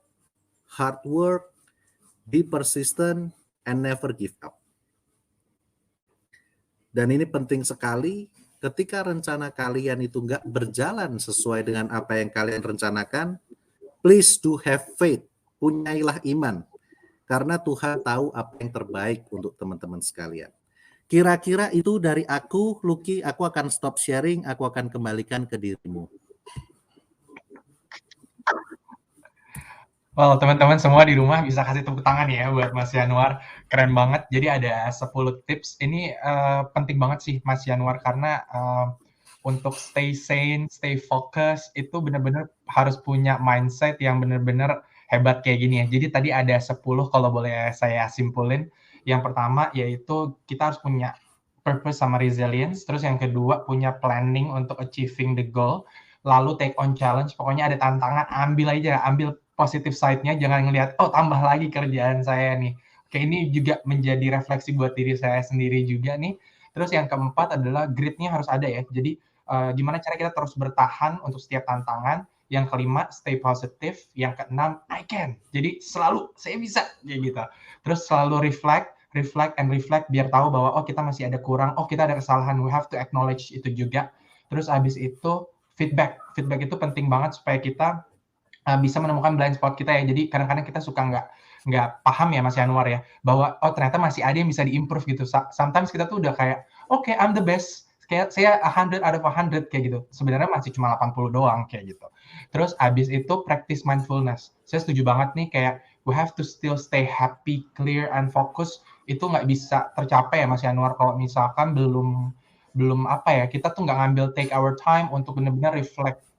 hard work, be persistent, and never give up. Dan ini penting sekali, ketika rencana kalian itu nggak berjalan sesuai dengan apa yang kalian rencanakan, please do have faith, punyailah iman, karena Tuhan tahu apa yang terbaik untuk teman-teman sekalian. Kira-kira itu dari aku, Lucky. Aku akan stop sharing, aku akan kembalikan ke dirimu. Well, teman-teman semua di rumah bisa kasih tepuk tangan ya buat Mas Yanuar. Keren banget. Jadi ada 10 tips. Ini penting banget sih Mas Yanuar, karena untuk stay sane, stay focus, itu benar-benar harus punya mindset yang benar-benar hebat kayak gini ya. Jadi tadi ada 10 kalau boleh saya simpulin. Yang pertama yaitu kita harus punya purpose sama resilience, terus yang kedua punya planning untuk achieving the goal, lalu take on challenge, pokoknya ada tantangan ambil aja, ambil positive side-nya, jangan ngelihat, oh tambah lagi kerjaan saya nih. Oke, ini juga menjadi refleksi buat diri saya sendiri juga nih. Terus yang keempat adalah grit-nya harus ada ya, jadi gimana cara kita terus bertahan untuk setiap tantangan. Yang kelima, stay positive. Yang keenam, I can. Jadi selalu, saya bisa, kayak gitu. Terus selalu reflect biar tahu bahwa oh kita masih ada kurang, oh kita ada kesalahan, we have to acknowledge itu juga. Terus habis itu feedback itu penting banget supaya kita bisa menemukan blind spot kita ya. Jadi kadang-kadang kita suka nggak paham ya Mas Yanuar ya, bahwa oh ternyata masih ada yang bisa diimprove gitu. Sometimes kita tuh udah kayak, oke, I'm the best, kayak saya 100 out of 100 kayak gitu. Sebenarnya masih cuma 80 doang kayak gitu. Terus abis itu practice mindfulness. Saya setuju banget nih kayak we have to still stay happy, clear, and focus. Itu nggak bisa tercapai ya Mas Yanuar kalau misalkan belum belum apa ya, kita tuh nggak ngambil take our time untuk benar-benar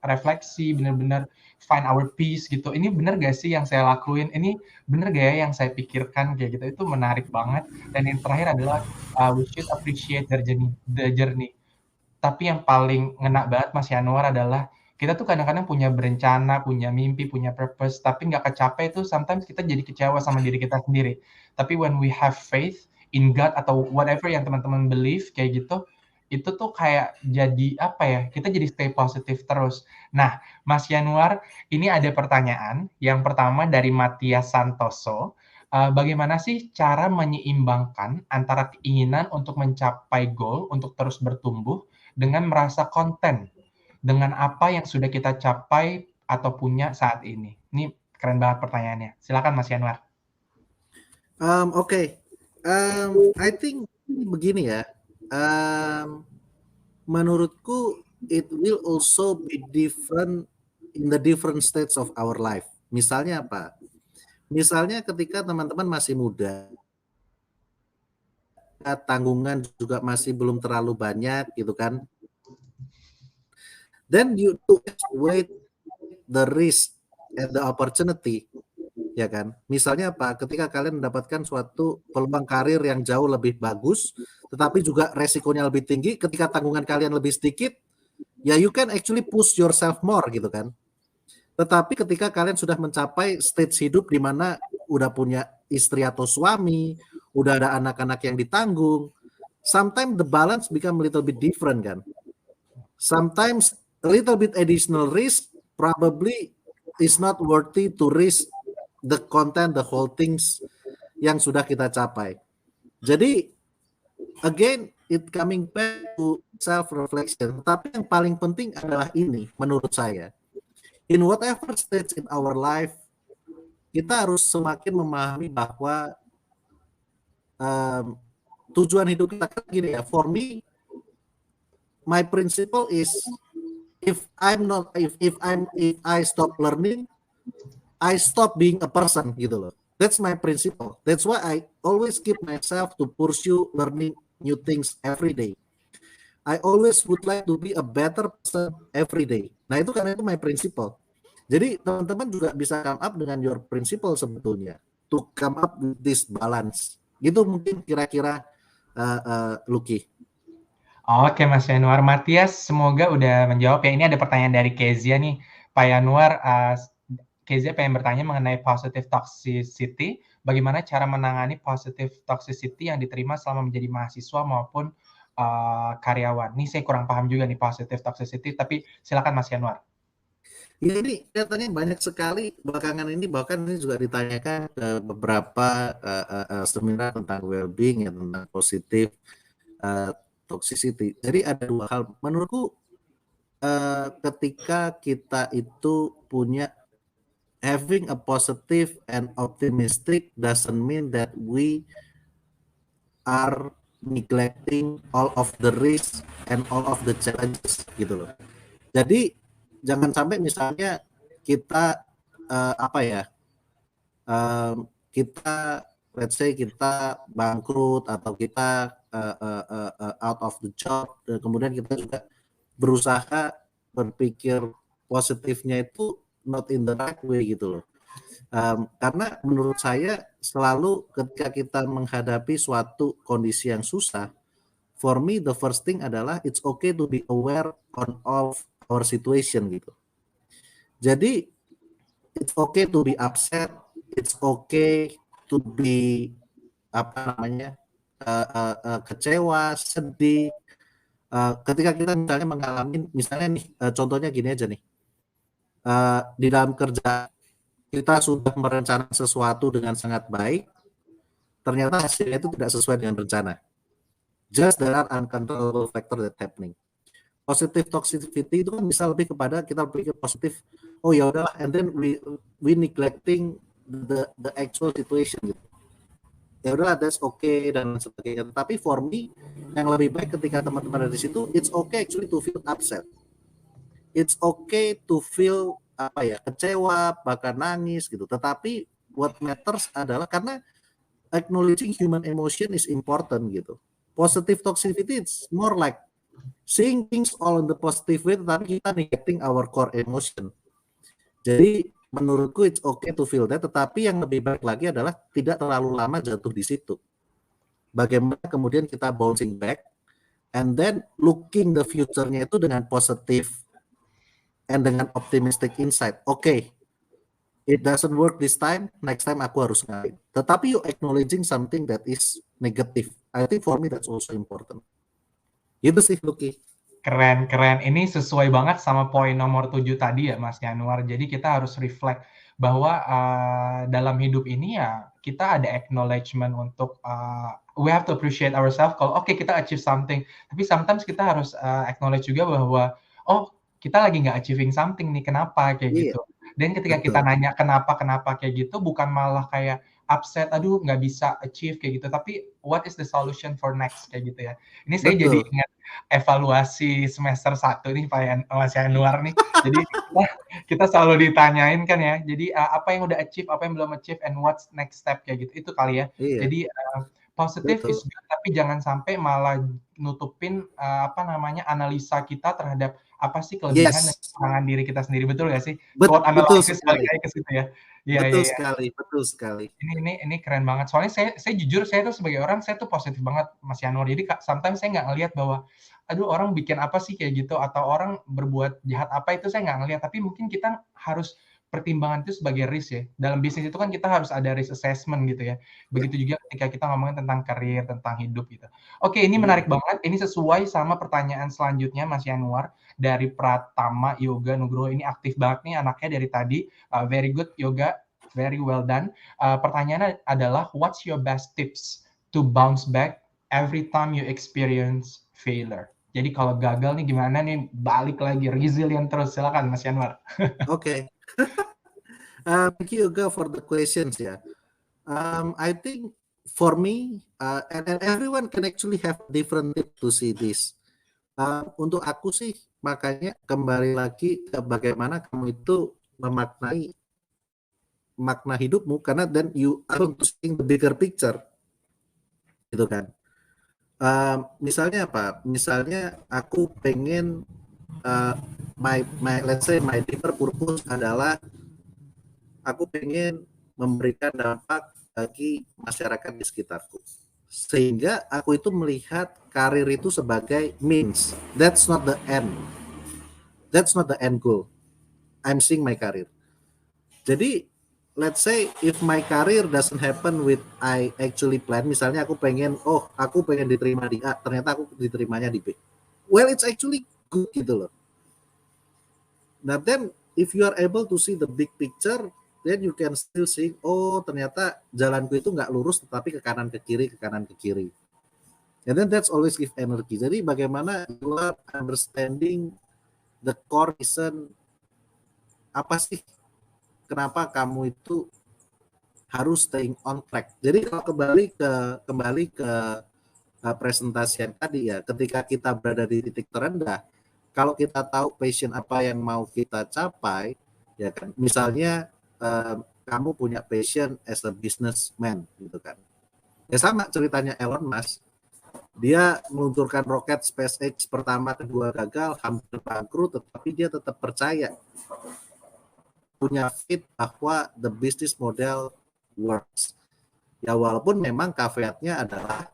refleksi, benar-benar find our peace gitu. Ini benar gak sih yang saya lakuin? Ini benar gak ya yang saya pikirkan kayak gitu? Itu menarik banget. Dan yang terakhir adalah we should appreciate the journey. Tapi yang paling ngena banget Mas Yanuar adalah kita tuh kadang-kadang punya berencana, punya mimpi, punya purpose, tapi nggak kecapai itu sometimes kita jadi kecewa sama diri kita sendiri. Tapi when we have faith in God atau whatever yang teman-teman believe kayak gitu, itu tuh kayak jadi apa ya, kita jadi stay positif terus. Nah, Mas Yanuar, ini ada pertanyaan. Yang pertama dari Matias Santoso, bagaimana sih cara menyeimbangkan antara keinginan untuk mencapai goal, untuk terus bertumbuh, dengan merasa konten dengan apa yang sudah kita capai atau punya saat ini? Ini keren banget pertanyaannya. Silakan Mas Yanuar. Oke. I think begini ya. Menurutku it will also be different in the different stages of our life. Misalnya apa? Misalnya ketika teman-teman masih muda, tanggungan juga masih belum terlalu banyak gitu kan. Then you to wait the risk and the opportunity, ya kan? Misalnya apa? Ketika kalian mendapatkan suatu peluang karir yang jauh lebih bagus, tetapi juga resikonya lebih tinggi, ketika tanggungan kalian lebih sedikit, ya you can actually push yourself more gitu kan. Tetapi ketika kalian sudah mencapai stage hidup di mana udah punya istri atau suami, udah ada anak-anak yang ditanggung, sometimes the balance become a little bit different kan. Sometimes a little bit additional risk probably is not worthy to risk the content, the whole things yang sudah kita capai. Jadi again, it coming back to self-reflection. Tapi yang paling penting adalah ini, menurut saya. In whatever stage in our life, kita harus semakin memahami bahwa tujuan hidup kita kan gini ya. For me, my principle is if I stop learning, I stop being a person gitu loh. That's my principle. That's why I always keep myself to pursue learning new things every day. I always would like to be a better person every day. Nah itu karena itu my principle. Jadi teman-teman juga bisa come up dengan your principle sebetulnya. To come up with this balance. Gitu mungkin kira-kira Lucky. Oke Mas Yanuar, Matias semoga udah menjawab ya. Ini ada pertanyaan dari Kezia nih. Pak Yanuar, Kezia pengen bertanya mengenai positive toxicity. Bagaimana cara menangani positive toxicity yang diterima selama menjadi mahasiswa maupun karyawan? Ini saya kurang paham juga nih positive toxicity, tapi silakan Mas Yanuar. Ya, ini kelihatannya banyak sekali belakangan ini, bahkan ini juga ditanyakan ke beberapa seminar tentang well-being ya, tentang positif toxicity. Jadi ada dua hal menurutku, ketika kita itu punya having a positive and optimistic doesn't mean that we are neglecting all of the risks and all of the challenges gitu loh. Jadi jangan sampai misalnya kita kita let's say kita bangkrut atau kita out of the job, dan kemudian kita juga berusaha berpikir positifnya itu not in the right way gitu loh. Karena menurut saya selalu ketika kita menghadapi suatu kondisi yang susah, for me the first thing adalah it's okay to be aware on of our situation gitu. Jadi it's okay to be upset, it's okay to be apa namanya kecewa, sedih. Ketika kita misalnya mengalami, misalnya nih contohnya gini aja nih, di dalam kerja kita sudah merencanakan sesuatu dengan sangat baik, ternyata hasilnya itu tidak sesuai dengan rencana. Just there are uncontrollable factor that happening. Positive toxicity itu kan bisa lebih kepada kita berpikir positif, oh ya udahlah, and then we neglecting the actual situation gitu. Ya udahlah, that's okay dan sebagainya. Tapi for me, yang lebih baik ketika teman-teman ada di situ, it's okay actually to feel upset. It's okay to feel kecewa, bahkan nangis gitu. Tetapi what matters adalah karena acknowledging human emotion is important gitu. Positive toxicity it's more like seeing things all in the positive way, tetapi kita neglecting our core emotion. Jadi menurutku it's okay to feel that, tetapi yang lebih baik lagi adalah tidak terlalu lama jatuh di situ. Bagaimana kemudian kita bouncing back and then looking the future-nya itu dengan positif and dengan optimistic insight. Okay, it doesn't work this time, next time aku harus ngapain. Tetapi you acknowledging something that is negative. I think for me that's also important. Itu sih, Lucky. Keren, keren. Ini sesuai banget sama poin nomor 7 tadi ya, Mas Yanuar. Jadi kita harus reflect bahwa dalam hidup ini ya kita ada acknowledgement untuk we have to appreciate ourselves. Kalau oke, kita achieve something, tapi sometimes kita harus acknowledge juga bahwa oh kita lagi nggak achieving something nih, kenapa kayak gitu. Dan ketika kita nanya kenapa kayak gitu, bukan malah kayak upset, aduh nggak bisa achieve kayak gitu, tapi what is the solution for next kayak gitu ya. Ini saya jadi ingat evaluasi semester 1 nih Pak Mas Yanuar nih. Jadi kita selalu ditanyain kan ya. Jadi apa yang udah achieve, apa yang belum achieve, and what's next step kayak gitu. Itu kali ya. Iya. Jadi positive is good, tapi jangan sampai malah nutupin analisa kita terhadap apa sih kelebihan dan kekurangan diri kita sendiri. Betul nggak sih? SWOT analysis balik lagi ke situ ya. Betul sekali. Ini keren banget. Soalnya saya jujur, saya tuh sebagai orang, saya tuh positif banget, Mas Yanuar. Jadi sometimes saya nggak ngelihat bahwa, aduh orang bikin apa sih kayak gitu, atau orang berbuat jahat apa, itu saya nggak ngelihat. Tapi mungkin kita harus pertimbangan itu sebagai risk ya. Dalam bisnis itu kan kita harus ada risk assessment gitu ya. Begitu juga ketika kita ngomongin tentang karir, tentang hidup gitu. Oke, ini menarik banget. Ini sesuai sama pertanyaan selanjutnya, Mas Yanuar. Dari Pratama Yoga Nugroho. Ini aktif banget nih anaknya dari tadi. Very good, Yoga. Very well done. Pertanyaannya adalah, what's your best tips to bounce back every time you experience failure? Jadi kalau gagal nih gimana nih balik lagi, resilient terus. Silakan Mas Yanuar. Okay. Thank you Yoga for the questions ya. I think for me and everyone can actually have different tip to see this. Untuk aku sih makanya kembali lagi ke bagaimana kamu itu memaknai makna hidupmu, karena then you are to seeing the bigger picture gitu kan. Misalnya apa? Misalnya aku pengen my let's say my deeper purpose adalah aku pengen memberikan dampak bagi masyarakat di sekitarku, sehingga aku itu melihat karir itu sebagai means. That's not the end goal. I'm seeing my career. Jadi let's say if my career doesn't happen with I actually plan, misalnya aku pengen diterima di A, ternyata aku diterimanya di B. Well, it's actually good gitu loh. Nah, then if you are able to see the big picture, then you can still see, oh ternyata jalanku itu nggak lurus, tetapi ke kanan ke kiri. And then that's always give energy. Jadi bagaimana you are understanding the core reason, apa sih kenapa kamu itu harus staying on track. Jadi kalau kembali ke presentasi yang tadi ya, ketika kita berada di titik terendah, kalau kita tahu passion apa yang mau kita capai, ya kan, misalnya kamu punya passion as a businessman gitu kan. Ya sama ceritanya Elon Musk. Dia meluncurkan roket SpaceX pertama, kedua gagal, hampir bangkrut, tetapi dia tetap percaya punya faith bahwa the business model works. Ya walaupun memang caveatnya adalah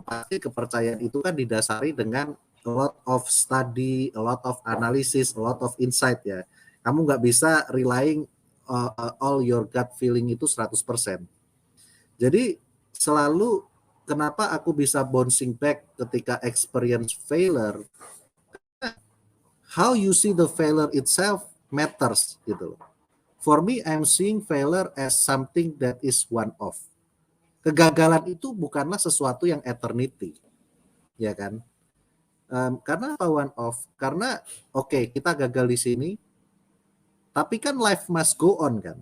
pasti kepercayaan itu kan didasari dengan a lot of study, a lot of analysis, a lot of insight ya. Kamu nggak bisa relying all your gut feeling itu 100%. Jadi selalu kenapa aku bisa bouncing back ketika experience failure, how you see the failure itself matters gitu loh. For me, I'm seeing failure as something that is one off. Kegagalan itu bukanlah sesuatu yang eternity, ya kan? Karena apa one off? Karena oke, kita gagal di sini, tapi kan life must go on kan.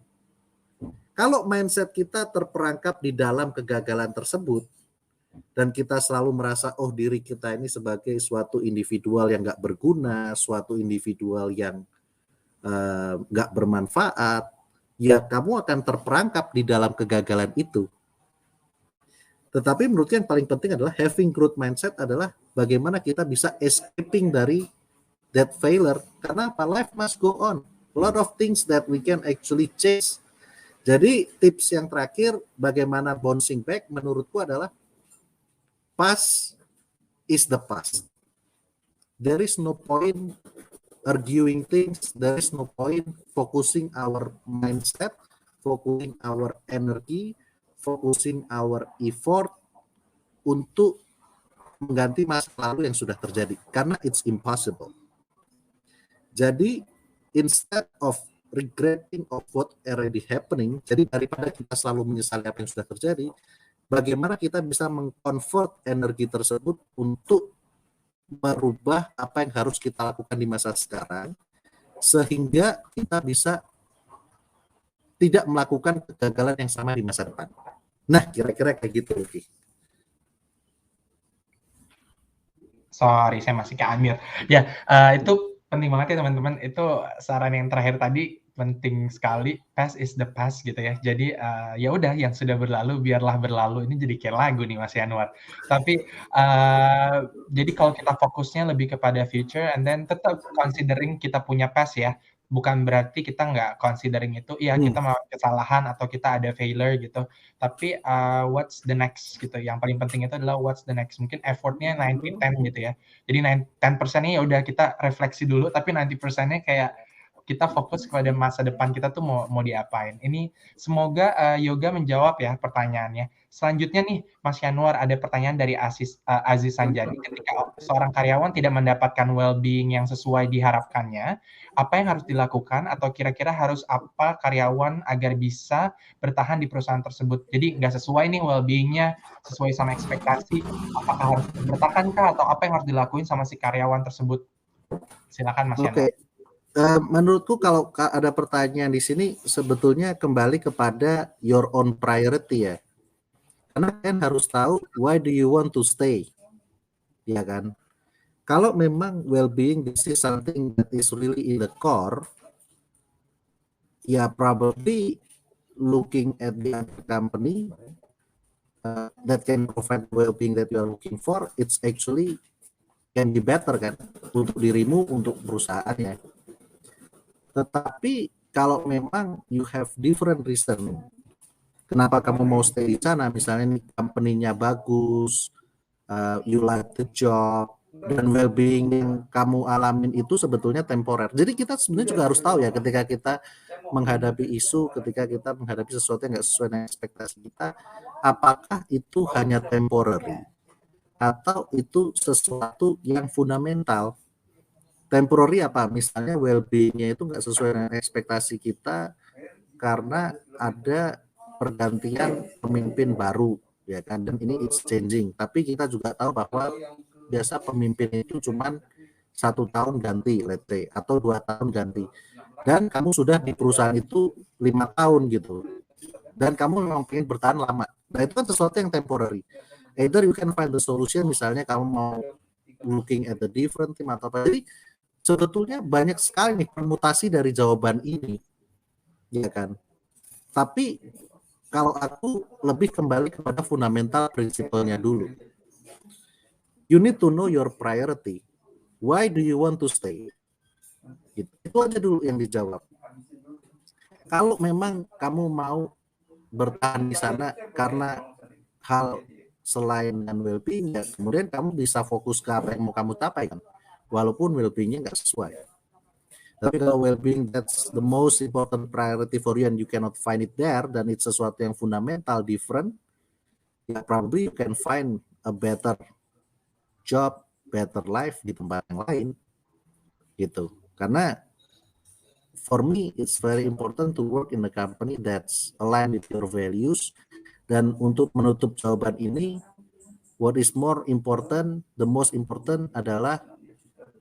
Kalau mindset kita terperangkap di dalam kegagalan tersebut, dan kita selalu merasa oh diri kita ini sebagai suatu individual yang nggak berguna, suatu individual yang nggak bermanfaat, ya kamu akan terperangkap di dalam kegagalan itu. Tetapi menurutku yang paling penting adalah having growth mindset adalah bagaimana kita bisa escaping dari that failure. Karena apa? Life must go on. A lot of things that we can actually chase. Jadi tips yang terakhir bagaimana bouncing back menurutku adalah past is the past. There is no point arguing things. There is no point focusing our mindset, focusing our energy, focusing our effort untuk mengganti masa lalu yang sudah terjadi karena it's impossible. Jadi instead of regretting of what already happening, jadi daripada kita selalu menyesali apa yang sudah terjadi, bagaimana kita bisa mengconvert energi tersebut untuk merubah apa yang harus kita lakukan di masa sekarang sehingga kita bisa tidak melakukan kegagalan yang sama di masa depan. Nah, kira-kira kayak gitu, Luki. Sorry, saya masih ke Amir. Ya, itu penting banget ya teman-teman. Itu saran yang terakhir tadi penting sekali. Past is the past gitu ya. Jadi ya udah yang sudah berlalu biarlah berlalu. Ini jadi kayak lagu nih Mas Yanwar. Tapi jadi kalau kita fokusnya lebih kepada future and then tetap considering kita punya past ya. Bukan berarti kita nggak considering itu, iya kita melakukan kesalahan atau kita ada failure gitu. Tapi what's the next gitu. Yang paling penting itu adalah what's the next. Mungkin effortnya 90-10 gitu ya. Jadi 10%-nya ya udah kita refleksi dulu, tapi 90%-nya kayak kita fokus kepada masa depan kita tuh mau diapain. Ini semoga Yoga menjawab ya pertanyaannya. Selanjutnya nih, Mas Yanwar, ada pertanyaan dari Aziz Sanjadi. Ketika seorang karyawan tidak mendapatkan well-being yang sesuai diharapkannya, apa yang harus dilakukan atau kira-kira harus apa karyawan agar bisa bertahan di perusahaan tersebut? Jadi nggak sesuai nih well-being-nya, sesuai sama ekspektasi, apakah harus bertahan kah atau apa yang harus dilakuin sama si karyawan tersebut? Silakan Mas Yanwar. Menurutku kalau ada pertanyaan di sini sebetulnya kembali kepada your own priority ya. Karena kan harus tahu why do you want to stay, ya kan? Kalau memang well-being this is something that is really in the core, ya probably looking at the other company that can provide well-being that you are looking for, it's actually can be better kan untuk dirimu, untuk perusahaannya. Tetapi kalau memang you have different reason kenapa kamu mau stay di sana, misalnya nih company-nya bagus, you like the job, dan well-being yang kamu alamin itu sebetulnya temporer. Jadi kita sebenarnya juga harus tahu ya ketika kita menghadapi isu, ketika kita menghadapi sesuatu yang nggak sesuai dengan ekspektasi kita, apakah itu hanya temporary atau itu sesuatu yang fundamental. Temporary apa? Misalnya well-being-nya itu nggak sesuai dengan ekspektasi kita karena ada pergantian pemimpin baru, ya kan? Dan ini it's changing. Tapi kita juga tahu bahwa biasa pemimpin itu cuma 1 tahun ganti, let's say, atau 2 tahun ganti. Dan kamu sudah di perusahaan itu 5 tahun gitu. Dan kamu memang ingin bertahan lama. Nah itu kan sesuatu yang temporary. Either you can find the solution, misalnya kamu mau looking at the different team atau apa. Jadi sebetulnya banyak sekali nih permutasi dari jawaban ini, ya kan? Tapi kalau aku lebih kembali kepada fundamental prinsipalnya dulu. You need to know your priority. Why do you want to stay? Itu aja dulu yang dijawab. Kalau memang kamu mau bertahan di sana karena hal selain dan well-being, ya kemudian kamu bisa fokus ke apa yang mau kamu capai kan, walaupun well-beingnya nggak sesuai. Tapi kalau well-being that's the most important priority for you and you cannot find it there, dan it's sesuatu yang fundamental different, ya probably you can find a better job, better life di tempat yang lain gitu. Karena for me it's very important to work in a company that's aligned with your values. Dan untuk menutup jawaban ini, what is more important, the most important adalah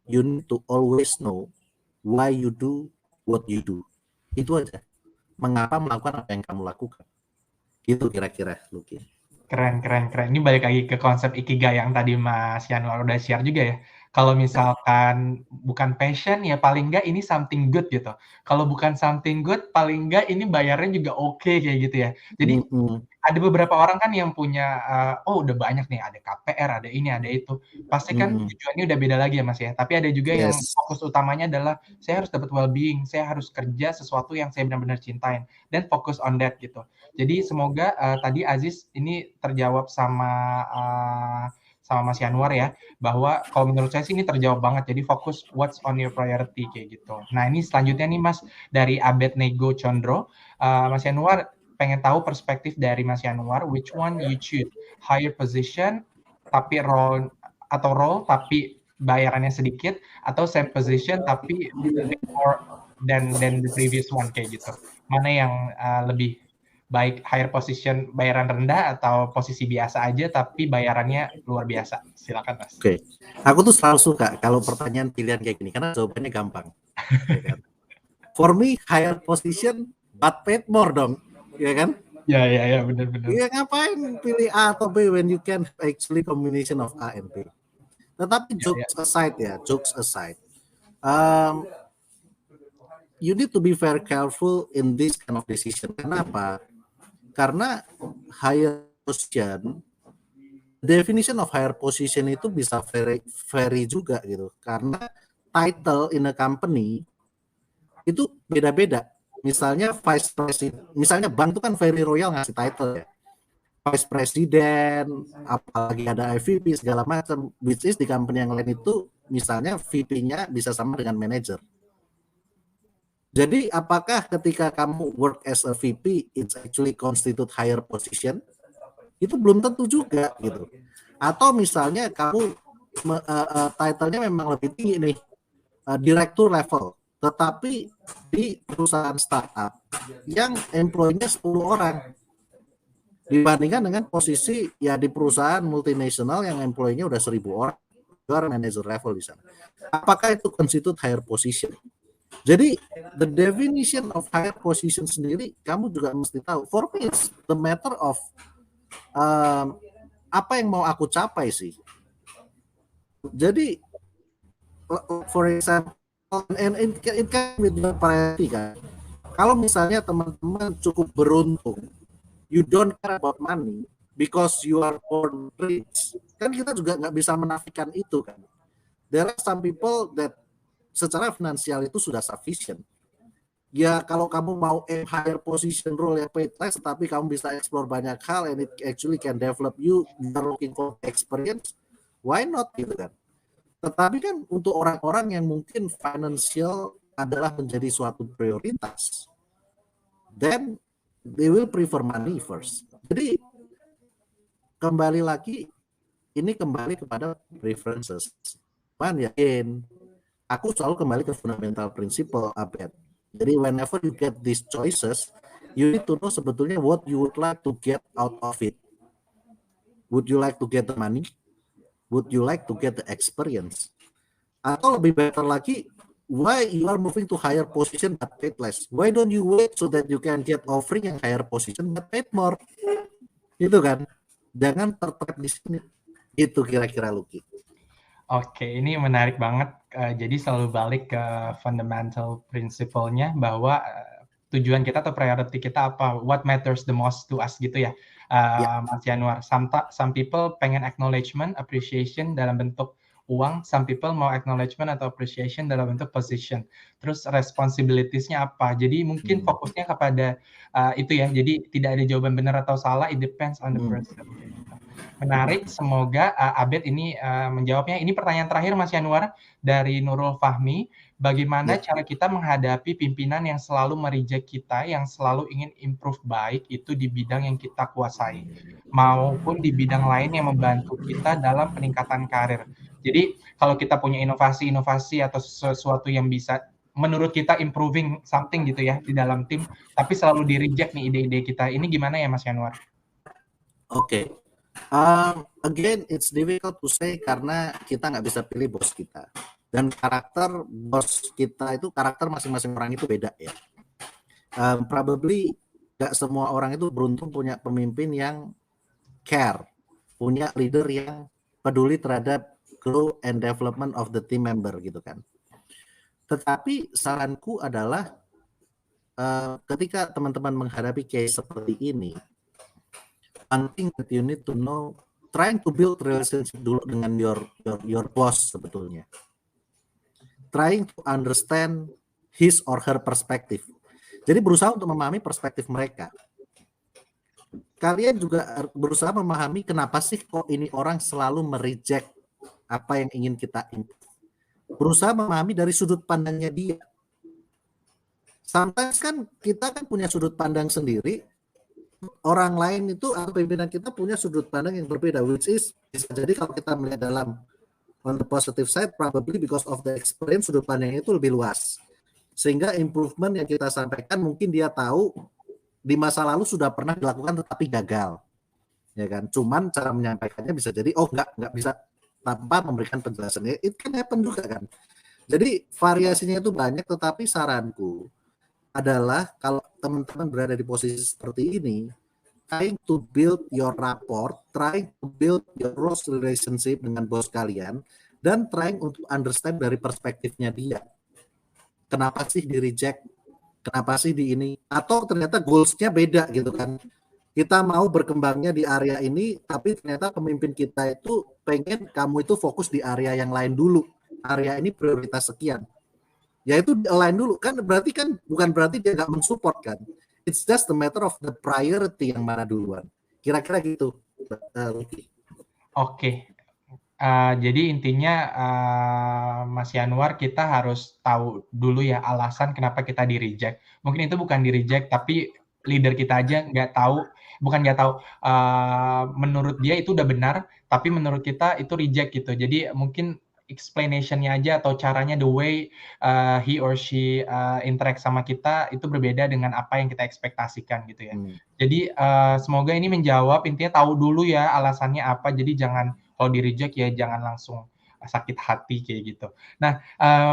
you need to always know why you do what you do. Itu aja. Mengapa melakukan apa yang kamu lakukan. Itu kira-kira, Luki. Keren. Ini balik lagi ke konsep Ikigai yang tadi Mas Yanuar udah share juga ya. Kalau misalkan bukan passion, ya paling nggak ini something good gitu. Kalau bukan something good, paling nggak ini bayarnya juga oke kayak gitu ya. Jadi ada beberapa orang kan yang punya, udah banyak nih, ada KPR, ada ini, ada itu. Pasti kan tujuannya udah beda lagi ya Mas ya. Tapi ada juga yang fokus utamanya adalah, saya harus dapat well-being, saya harus kerja sesuatu yang saya benar-benar cintain, dan fokus on that gitu. Jadi semoga tadi Aziz ini terjawab sama Mas Yanuar ya, bahwa kalau menurut saya sih ini terjawab banget. Jadi fokus what's on your priority kayak gitu. Nah ini selanjutnya nih Mas, dari Abednego Condro, Mas Yanuar pengen tahu perspektif dari Mas Yanuar, which one you choose, higher position tapi role tapi bayarannya sedikit, atau same position tapi more than the previous one kayak gitu. Mana yang lebih baik, higher position bayaran rendah atau posisi biasa aja tapi bayarannya luar biasa? Silakan Mas. Oke. Aku tuh selalu suka kalau pertanyaan pilihan kayak gini karena jawabannya gampang. For me, higher position but paid more dong, ya kan? Ya benar. Ya ngapain pilih A atau B when you can actually combination of A and B. Tetapi jokes aside, you need to be very careful in this kind of decision. Kenapa? Karena higher position, definition of higher position itu bisa vary juga gitu. Karena title in a company itu beda-beda. Misalnya vice president, misalnya bank itu kan very royal ngasih title ya. Vice president, apalagi ada IVP segala macam, which is di company yang lain itu misalnya VP-nya bisa sama dengan manager. Jadi apakah ketika kamu work as a VP it's actually constitute higher position? Itu belum tentu juga gitu. Atau misalnya kamu title-nya memang lebih tinggi nih, direktur level, tetapi di perusahaan startup yang employee-nya 10 orang dibandingkan dengan posisi ya di perusahaan multinasional yang employee-nya udah 1000 orang, luar manager level di sana. Apakah itu constitute higher position? Jadi the definition of higher position sendiri kamu juga mesti tahu. For me it's the matter of apa yang mau aku capai sih. Jadi for example, and it can be the priority kan. Kalau misalnya teman-teman cukup beruntung, you don't care about money because you are born rich, kan kita juga nggak bisa menafikan itu kan. There are some people that secara finansial itu sudah sufficient. Ya kalau kamu mau higher position role yang paid less, tapi kamu bisa explore banyak hal and it actually can develop you, are looking for experience, why not gitu kan. Tetapi kan untuk orang-orang yang mungkin financial adalah menjadi suatu prioritas, then they will prefer money first. Jadi kembali lagi, ini kembali kepada preferences. Yakin, aku selalu kembali ke fundamental principle, Abed. Jadi whenever you get these choices, you need to know sebetulnya what you would like to get out of it. Would you like to get the money? Would you like to get the experience? Atau lebih better lagi, why you are moving to higher position but paid less? Why don't you wait so that you can get offering yang higher position but paid more? Itu kan, jangan tertrap di sini. Itu kira-kira Luki. Oke, ini menarik banget. Jadi selalu balik ke fundamental principle-nya bahwa tujuan kita atau priority kita apa, what matters the most to us gitu ya, Mas Yanuar. Some people pengen acknowledgement, appreciation dalam bentuk uang, some people mau acknowledgement atau appreciation dalam bentuk position. Terus responsibilities-nya apa? Jadi mungkin fokusnya kepada itu ya. Jadi tidak ada jawaban benar atau salah, it depends on the person. Menarik, semoga Abed ini menjawabnya. Ini pertanyaan terakhir Mas Yanuar dari Nurul Fahmi. Bagaimana cara kita menghadapi pimpinan yang selalu mereject kita, yang selalu ingin improve baik itu di bidang yang kita kuasai, maupun di bidang lain yang membantu kita dalam peningkatan karir. Jadi kalau kita punya inovasi-inovasi atau sesuatu yang bisa menurut kita improving something gitu ya di dalam tim, tapi selalu di-reject nih ide-ide kita. Ini gimana ya Mas Yanuar? Oke. Again, it's difficult to say karena kita nggak bisa pilih bos kita. Dan karakter bos kita itu, karakter masing-masing orang itu beda ya. Probably nggak semua orang itu beruntung punya pemimpin yang care, punya leader yang peduli terhadap growth and development of the team member gitu kan. Tetapi saranku adalah ketika teman-teman menghadapi case seperti ini, one thing that you need to know, trying to build relationship dulu dengan your boss sebetulnya. Trying to understand his or her perspective. Jadi berusaha untuk memahami perspektif mereka. Kalian juga berusaha memahami kenapa sih kok ini orang selalu mereject apa yang ingin kita improve. Berusaha memahami dari sudut pandangnya dia. Sometimes kan kita kan punya sudut pandang sendiri, orang lain itu atau pimpinan kita punya sudut pandang yang berbeda, which is bisa jadi kalau kita melihat dalam on the positive side, probably because of the experience, sudut pandangnya itu lebih luas. Sehingga improvement yang kita sampaikan mungkin dia tahu di masa lalu sudah pernah dilakukan tetapi gagal. Ya kan? Cuman cara menyampaikannya bisa jadi nggak bisa tanpa memberikan penjelasan. It can happen juga kan. Jadi variasinya itu banyak, tetapi saranku adalah kalau teman-teman berada di posisi seperti ini, trying to build your rapport, trying to build your close relationship dengan bos kalian, dan trying untuk understand dari perspektifnya dia. Kenapa sih di reject? Kenapa sih di ini? Atau ternyata goals-nya beda gitu kan. Kita mau berkembangnya di area ini, tapi ternyata pemimpin kita itu pengen kamu itu fokus di area yang lain dulu. Area ini prioritas sekian. Ya itu di-align dulu. Kan berarti kan bukan berarti dia nggak mensupport kan. It's just a matter of the priority yang mana duluan. Kira-kira gitu. Oke. Jadi intinya Mas Yanuar, kita harus tahu dulu ya alasan kenapa kita di-reject. Mungkin itu bukan di-reject, tapi leader kita aja nggak tahu, menurut dia itu udah benar, tapi menurut kita itu reject gitu. Jadi mungkin explanation-nya aja atau caranya, the way he or she interact sama kita itu berbeda dengan apa yang kita ekspektasikan gitu ya. Jadi semoga ini menjawab, intinya tahu dulu ya alasannya apa, jadi jangan kalau di-reject ya jangan langsung sakit hati kayak gitu. Nah,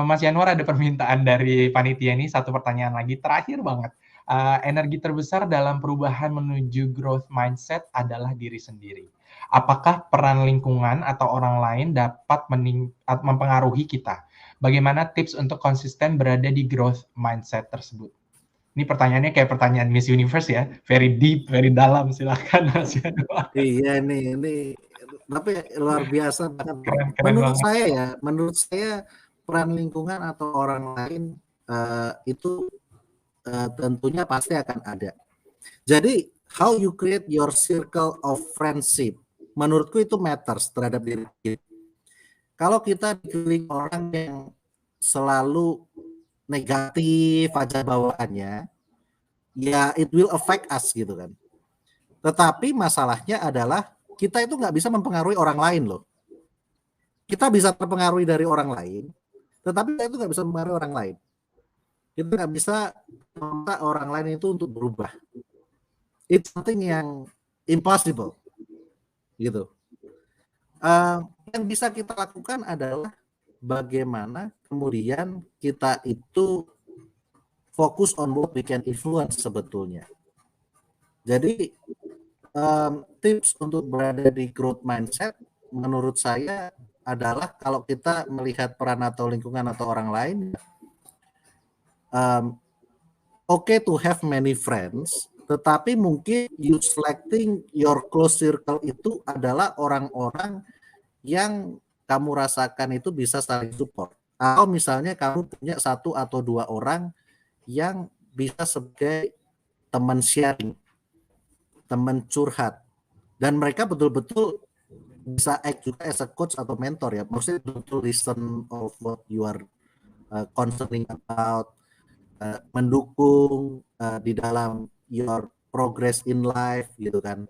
Mas Yanuar ada permintaan dari panitia ini, satu pertanyaan lagi, terakhir banget. Energi terbesar dalam perubahan menuju growth mindset adalah diri sendiri. Apakah peran lingkungan atau orang lain dapat mempengaruhi kita? Bagaimana tips untuk konsisten berada di growth mindset tersebut? Ini pertanyaannya kayak pertanyaan Miss Universe ya, very deep, very dalam. Silakan Mas Yanuar. Iya nih, tapi luar biasa banget. Menurut saya peran lingkungan atau orang lain itu tentunya pasti akan ada. Jadi how you create your circle of friendship, menurutku itu matters terhadap diri kita. Kalau kita dikelilingi orang yang selalu negatif aja bawaannya, ya it will affect us gitu kan. Tetapi masalahnya adalah kita itu nggak bisa mempengaruhi orang lain loh. Kita bisa terpengaruhi dari orang lain, tetapi kita itu nggak bisa mempengaruhi orang lain. Kita nggak bisa meminta orang lain itu untuk berubah. It's something yang impossible, gitu. Yang bisa kita lakukan adalah bagaimana kemudian kita itu fokus on what we can influence sebetulnya. Jadi tips untuk berada di growth mindset menurut saya adalah kalau kita melihat peran atau lingkungan atau orang lain, okay to have many friends, tetapi mungkin you selecting your close circle itu adalah orang-orang yang kamu rasakan itu bisa saling support. Atau misalnya kamu punya 1 atau 2 orang yang bisa sebagai teman sharing, teman curhat, dan mereka betul-betul bisa act juga as a coach atau mentor ya. Maksudnya betul listen of what you are concerning about, mendukung di dalam your progress in life gitu kan.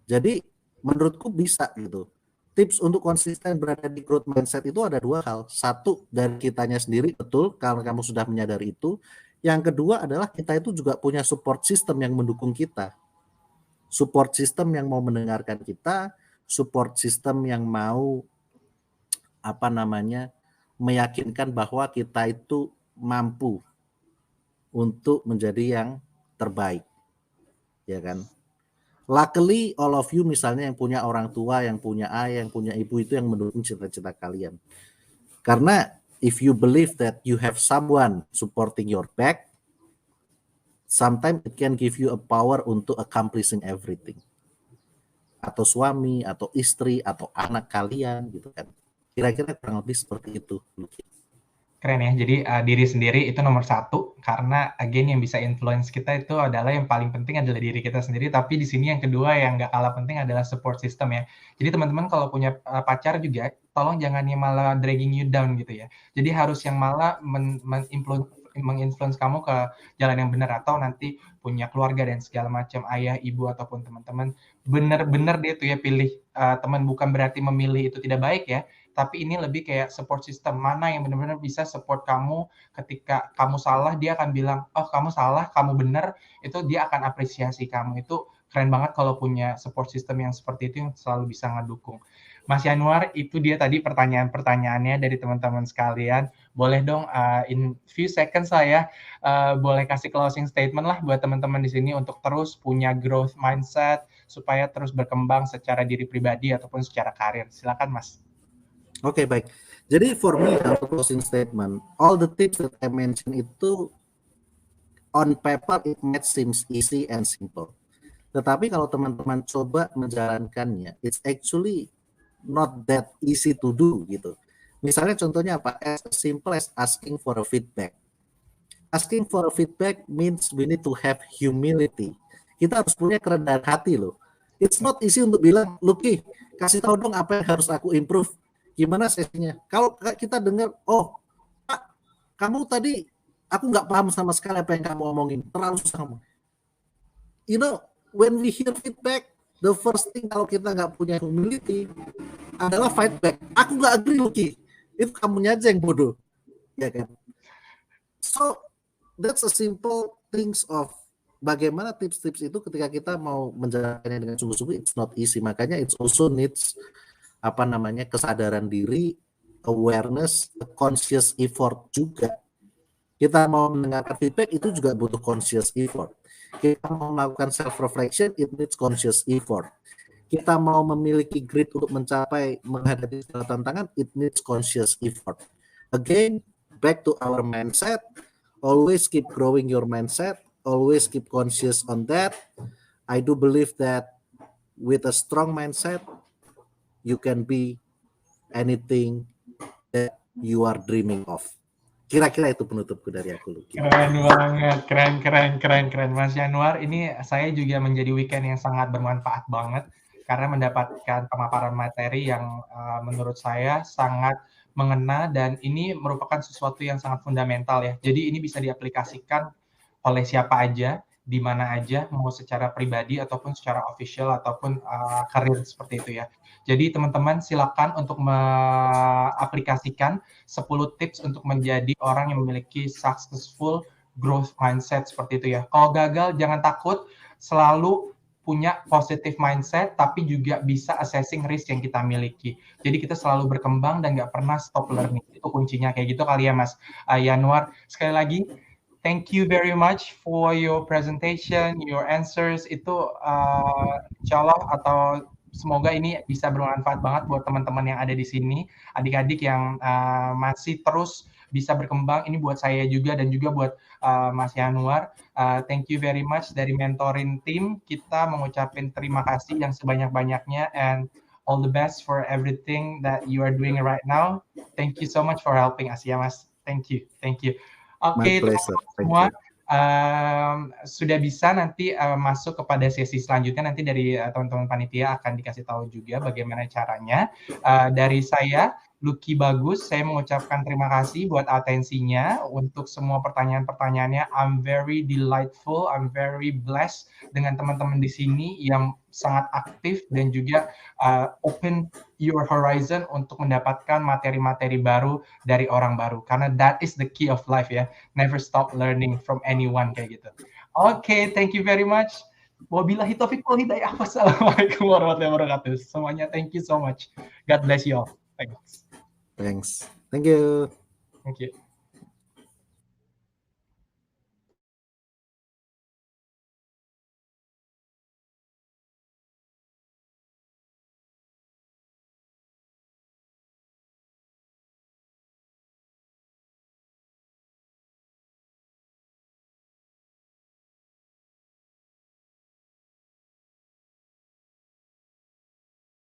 Jadi menurutku bisa gitu. Tips untuk konsisten berada di growth mindset itu ada 2 hal. Satu, dari kitanya sendiri, betul, kalau kamu sudah menyadari itu. Yang kedua adalah kita itu juga punya support system yang mendukung kita. Support system yang mau mendengarkan kita, support system yang mau meyakinkan bahwa kita itu mampu untuk menjadi yang terbaik. Ya kan? Luckily all of you misalnya yang punya orang tua, yang punya ayah, yang punya ibu itu yang mendukung cita-cita kalian. Karena if you believe that you have someone supporting your back, sometimes it can give you a power untuk accomplishing everything. Atau suami, atau istri, atau anak kalian gitu kan. Kira-kira kurang lebih seperti itu. Keren ya, jadi diri sendiri itu nomor 1, karena again yang bisa influence kita itu adalah yang paling penting adalah diri kita sendiri, tapi di sini yang kedua yang nggak kalah penting adalah support system ya. Jadi teman-teman kalau punya pacar juga, tolong jangan yang malah dragging you down gitu ya. Jadi harus yang malah menginfluence kamu ke jalan yang benar, atau nanti punya keluarga dan segala macam, ayah, ibu, ataupun teman-teman, benar-benar dia tuh ya pilih teman, bukan berarti memilih itu tidak baik ya, tapi ini lebih kayak support system, mana yang benar-benar bisa support kamu ketika kamu salah, dia akan bilang, oh kamu salah, kamu benar, itu dia akan apresiasi kamu. Itu keren banget kalau punya support system yang seperti itu, yang selalu bisa ngedukung. Mas Yanuar, itu dia tadi pertanyaan-pertanyaannya dari teman-teman sekalian. Boleh dong, in few seconds saya boleh kasih closing statement lah buat teman-teman di sini untuk terus punya growth mindset, supaya terus berkembang secara diri pribadi ataupun secara karir. Silakan Mas. Oke, baik. Jadi for me, closing statement, all the tips that I mentioned itu on paper it might seems easy and simple. Tetapi kalau teman-teman coba menjalankannya, it's actually not that easy to do gitu. Misalnya contohnya apa? As simple as asking for a feedback. Asking for a feedback means we need to have humility. Kita harus punya kerendahan hati loh. It's not easy untuk bilang, Lucky, kasih tahu dong apa yang harus aku improve. Gimana sesinya? Kalau kita dengar, oh, Pak, kamu tadi aku nggak paham sama sekali apa yang kamu omongin, terlalu susah ngomong. You know, when we hear feedback, the first thing kalau kita nggak punya humility adalah fight back. Aku nggak agree, Lucky. Itu kamunya aja yang bodoh, ya kan? So that's a simple things of bagaimana tips-tips itu ketika kita mau menjalankannya dengan sungguh-sungguh, it's not easy. Makanya it also needs kesadaran diri, awareness, conscious effort juga. Kita mau mendengarkan feedback itu juga butuh conscious effort. Kita mau melakukan self reflection, it needs conscious effort. Kita mau memiliki grit untuk menghadapi segala tantangan, it needs conscious effort. Again, back to our mindset, always keep growing your mindset, always keep conscious on that. I do believe that with a strong mindset, you can be anything that you are dreaming of. Kira-kira itu penutupku dari aku. Keren banget, keren. Mas Yanuar, ini saya juga menjadi weekend yang sangat bermanfaat banget, karena mendapatkan pemaparan materi yang menurut saya sangat mengena, dan ini merupakan sesuatu yang sangat fundamental ya. Jadi ini bisa diaplikasikan oleh siapa aja, di mana aja, mau secara pribadi ataupun secara official ataupun karir seperti itu ya. Jadi teman-teman silakan untuk mengaplikasikan 10 tips untuk menjadi orang yang memiliki successful growth mindset seperti itu ya. Kalau gagal jangan takut, selalu punya positive mindset, tapi juga bisa assessing risk yang kita miliki. Jadi kita selalu berkembang dan nggak pernah stop learning. Itu kuncinya, kayak gitu kali ya Mas Yanuar. Sekali lagi, thank you very much for your presentation, your answers. Itu insya Allah atau semoga ini bisa bermanfaat banget buat teman-teman yang ada di sini, adik-adik yang masih terus bisa berkembang. Ini buat saya juga dan juga buat Mas Yanuar. Thank you very much dari mentoring team. Kita mengucapkan terima kasih yang sebanyak-banyaknya, and all the best for everything that you are doing right now. Thank you so much for helping us ya Mas. Thank you. My Oke, pleasure. teman-teman Thank semua, you. sudah bisa nanti masuk kepada sesi selanjutnya. Nanti dari teman-teman panitia akan dikasih tahu juga bagaimana caranya. Dari saya, Lucky Bagus, saya mengucapkan terima kasih buat atensinya untuk semua pertanyaan-pertanyaannya. I'm very delightful, I'm very blessed dengan teman-teman di sini yang sangat aktif dan juga open your horizon untuk mendapatkan materi-materi baru dari orang baru. Karena that is the key of life ya. Never stop learning from anyone kayak gitu. Oke, thank you very much. Wabillahi taufiq wal hidayah. Wassalamualaikum warahmatullahi wabarakatuh. Semuanya, thank you so much. God bless you all. Thanks. Thanks. Thank you. Thank you.